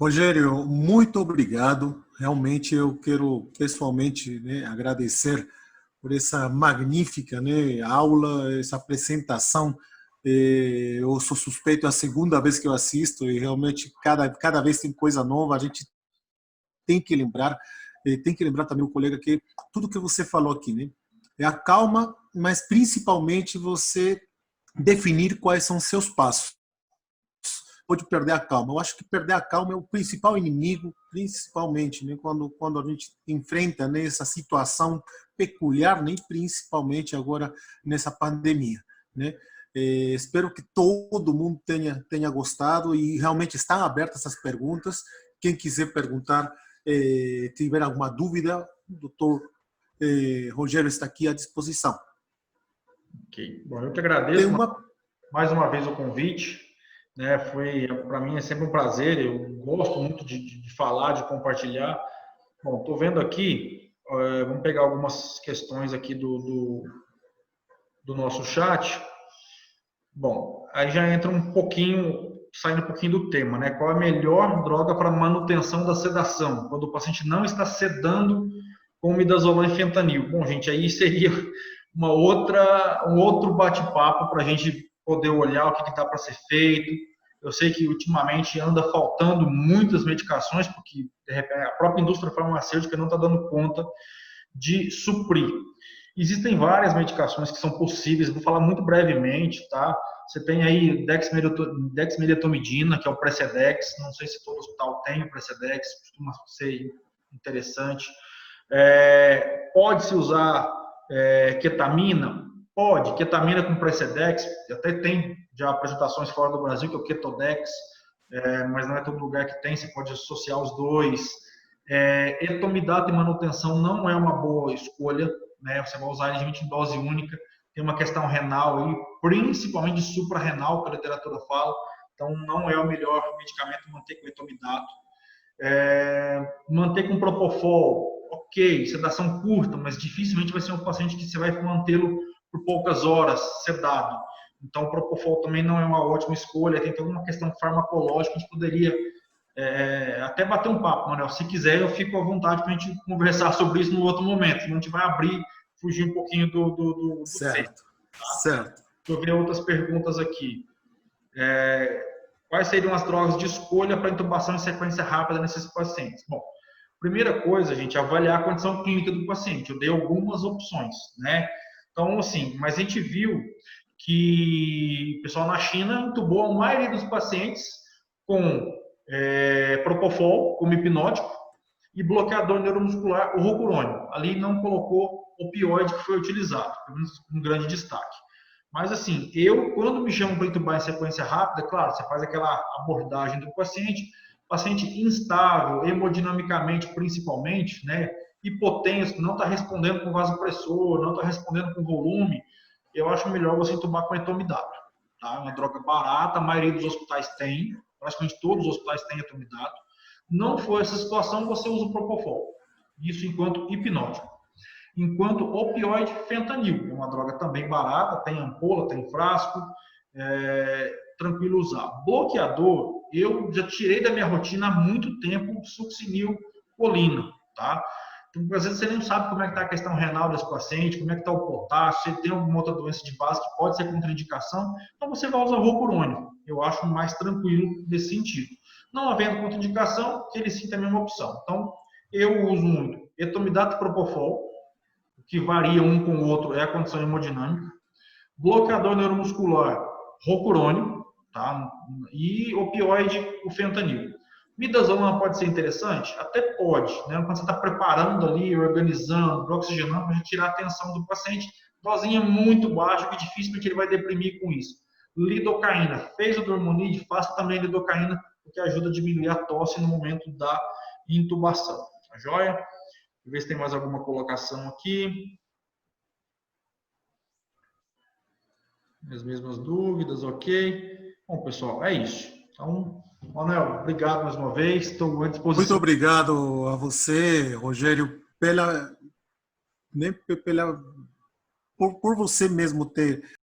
Rogério, muito obrigado. Realmente eu quero pessoalmente, né, agradecer por essa magnífica, né, aula, essa apresentação. Eu sou suspeito, é a segunda vez que eu assisto e realmente cada vez tem coisa nova. A gente tem que lembrar também o colega que tudo que você falou aqui, né? É a calma, mas principalmente você definir quais são os seus passos. Pode perder a calma. Eu acho que perder a calma é o principal inimigo, principalmente, né, quando a gente enfrenta, né, essa situação peculiar, né, principalmente agora nessa pandemia, né? Espero que todo mundo tenha gostado e realmente estão abertas essas perguntas. Quem quiser perguntar, tiver alguma dúvida, o doutor Rogério está aqui à disposição. Ok. Bom, eu que agradeço mais uma vez o convite, né? Para mim é sempre um prazer, eu gosto muito de falar, de compartilhar. Bom, estou vendo aqui, vamos pegar algumas questões aqui do nosso chat. Bom, aí já entra saindo um pouquinho do tema, né? Qual a melhor droga para manutenção da sedação, quando o paciente não está sedando com midazolam e fentanil? Bom, gente, aí seria um outro bate-papo para a gente poder olhar o que está para ser feito, Eu sei que ultimamente anda faltando muitas medicações, porque de repente, a própria indústria farmacêutica não está dando conta de suprir. Existem várias medicações que são possíveis, vou falar muito brevemente, tá? Você tem aí dexmedetomidina, que é o Precedex, não sei se todo hospital tem o Precedex, costuma ser interessante. Pode-se usar ketamina? Pode, ketamina com Precedex, até tem já apresentações fora do Brasil, que é o Ketodex, mas não é todo lugar que tem, você pode associar os dois. Etomidato e manutenção não é uma boa escolha, né? Você vai usar inicialmente em dose única, tem uma questão renal aí, principalmente suprarrenal, que a literatura fala, então não é o melhor medicamento manter com etomidato. Manter com propofol, ok, sedação curta, mas dificilmente vai ser um paciente que você vai mantê-lo por poucas horas, sedado. Então, o propofol também não é uma ótima escolha, tem toda uma questão farmacológica, a gente poderia até bater um papo, Manuel. Se quiser, eu fico à vontade para a gente conversar sobre isso no outro momento. A gente vai abrir, fugir um pouquinho do certo. tema, tá? Certo. Deixa eu ver outras perguntas aqui. Quais seriam as drogas de escolha para intubação em sequência rápida nesses pacientes? Bom, primeira coisa, gente, avaliar a condição clínica do paciente. Eu dei algumas opções, né? Então, assim, mas a gente viu que o pessoal na China intubou a maioria dos pacientes com propofol como hipnótico e bloqueador neuromuscular, o rocurônio. Ali não colocou opioide, que foi utilizado, pelo menos um grande destaque. Mas assim, quando me chamam para intubar em sequência rápida, claro, você faz aquela abordagem do paciente instável, hemodinamicamente principalmente, né, hipotenso, não está respondendo com vasopressor, não está respondendo com volume, eu acho melhor você intubar com etomidato. Tá? É uma droga barata, a maioria dos hospitais tem, praticamente todos os hospitais têm etomidato. Não for essa situação, você usa o propofol. Isso enquanto hipnótico. Enquanto opioide, fentanil. É uma droga também barata, tem ampola, tem frasco, tranquilo usar. Bloqueador, eu já tirei da minha rotina há muito tempo succinilcolina, tá? Então, às vezes você não sabe como é que está a questão renal desse paciente, como é que está o potássio, se ele tem alguma outra doença de base que pode ser contraindicação, então você vai usar rocurônio. Eu acho mais tranquilo nesse sentido. Não havendo contraindicação, ele sim tem a mesma opção. Então, eu uso muito etomidato e propofol, o que varia um com o outro é a condição hemodinâmica. Bloqueador neuromuscular, rocurônio, tá? E opioide, o fentanil. Midazolam pode ser interessante? Até pode, né? Quando você está preparando ali, organizando, oxigenando, para tirar a atenção do paciente, dosinha muito baixa, que dificilmente ele vai deprimir com isso. Lidocaína, fez o dormonide, faça também lidocaína, porque ajuda a diminuir a tosse no momento da intubação. Tá joia? Deixa eu ver se tem mais alguma colocação aqui. As mesmas dúvidas, ok. Bom, pessoal, é isso. Então, Manuel, obrigado mais uma vez. Estou à disposição. Muito obrigado a você, Rogério, por você mesmo ter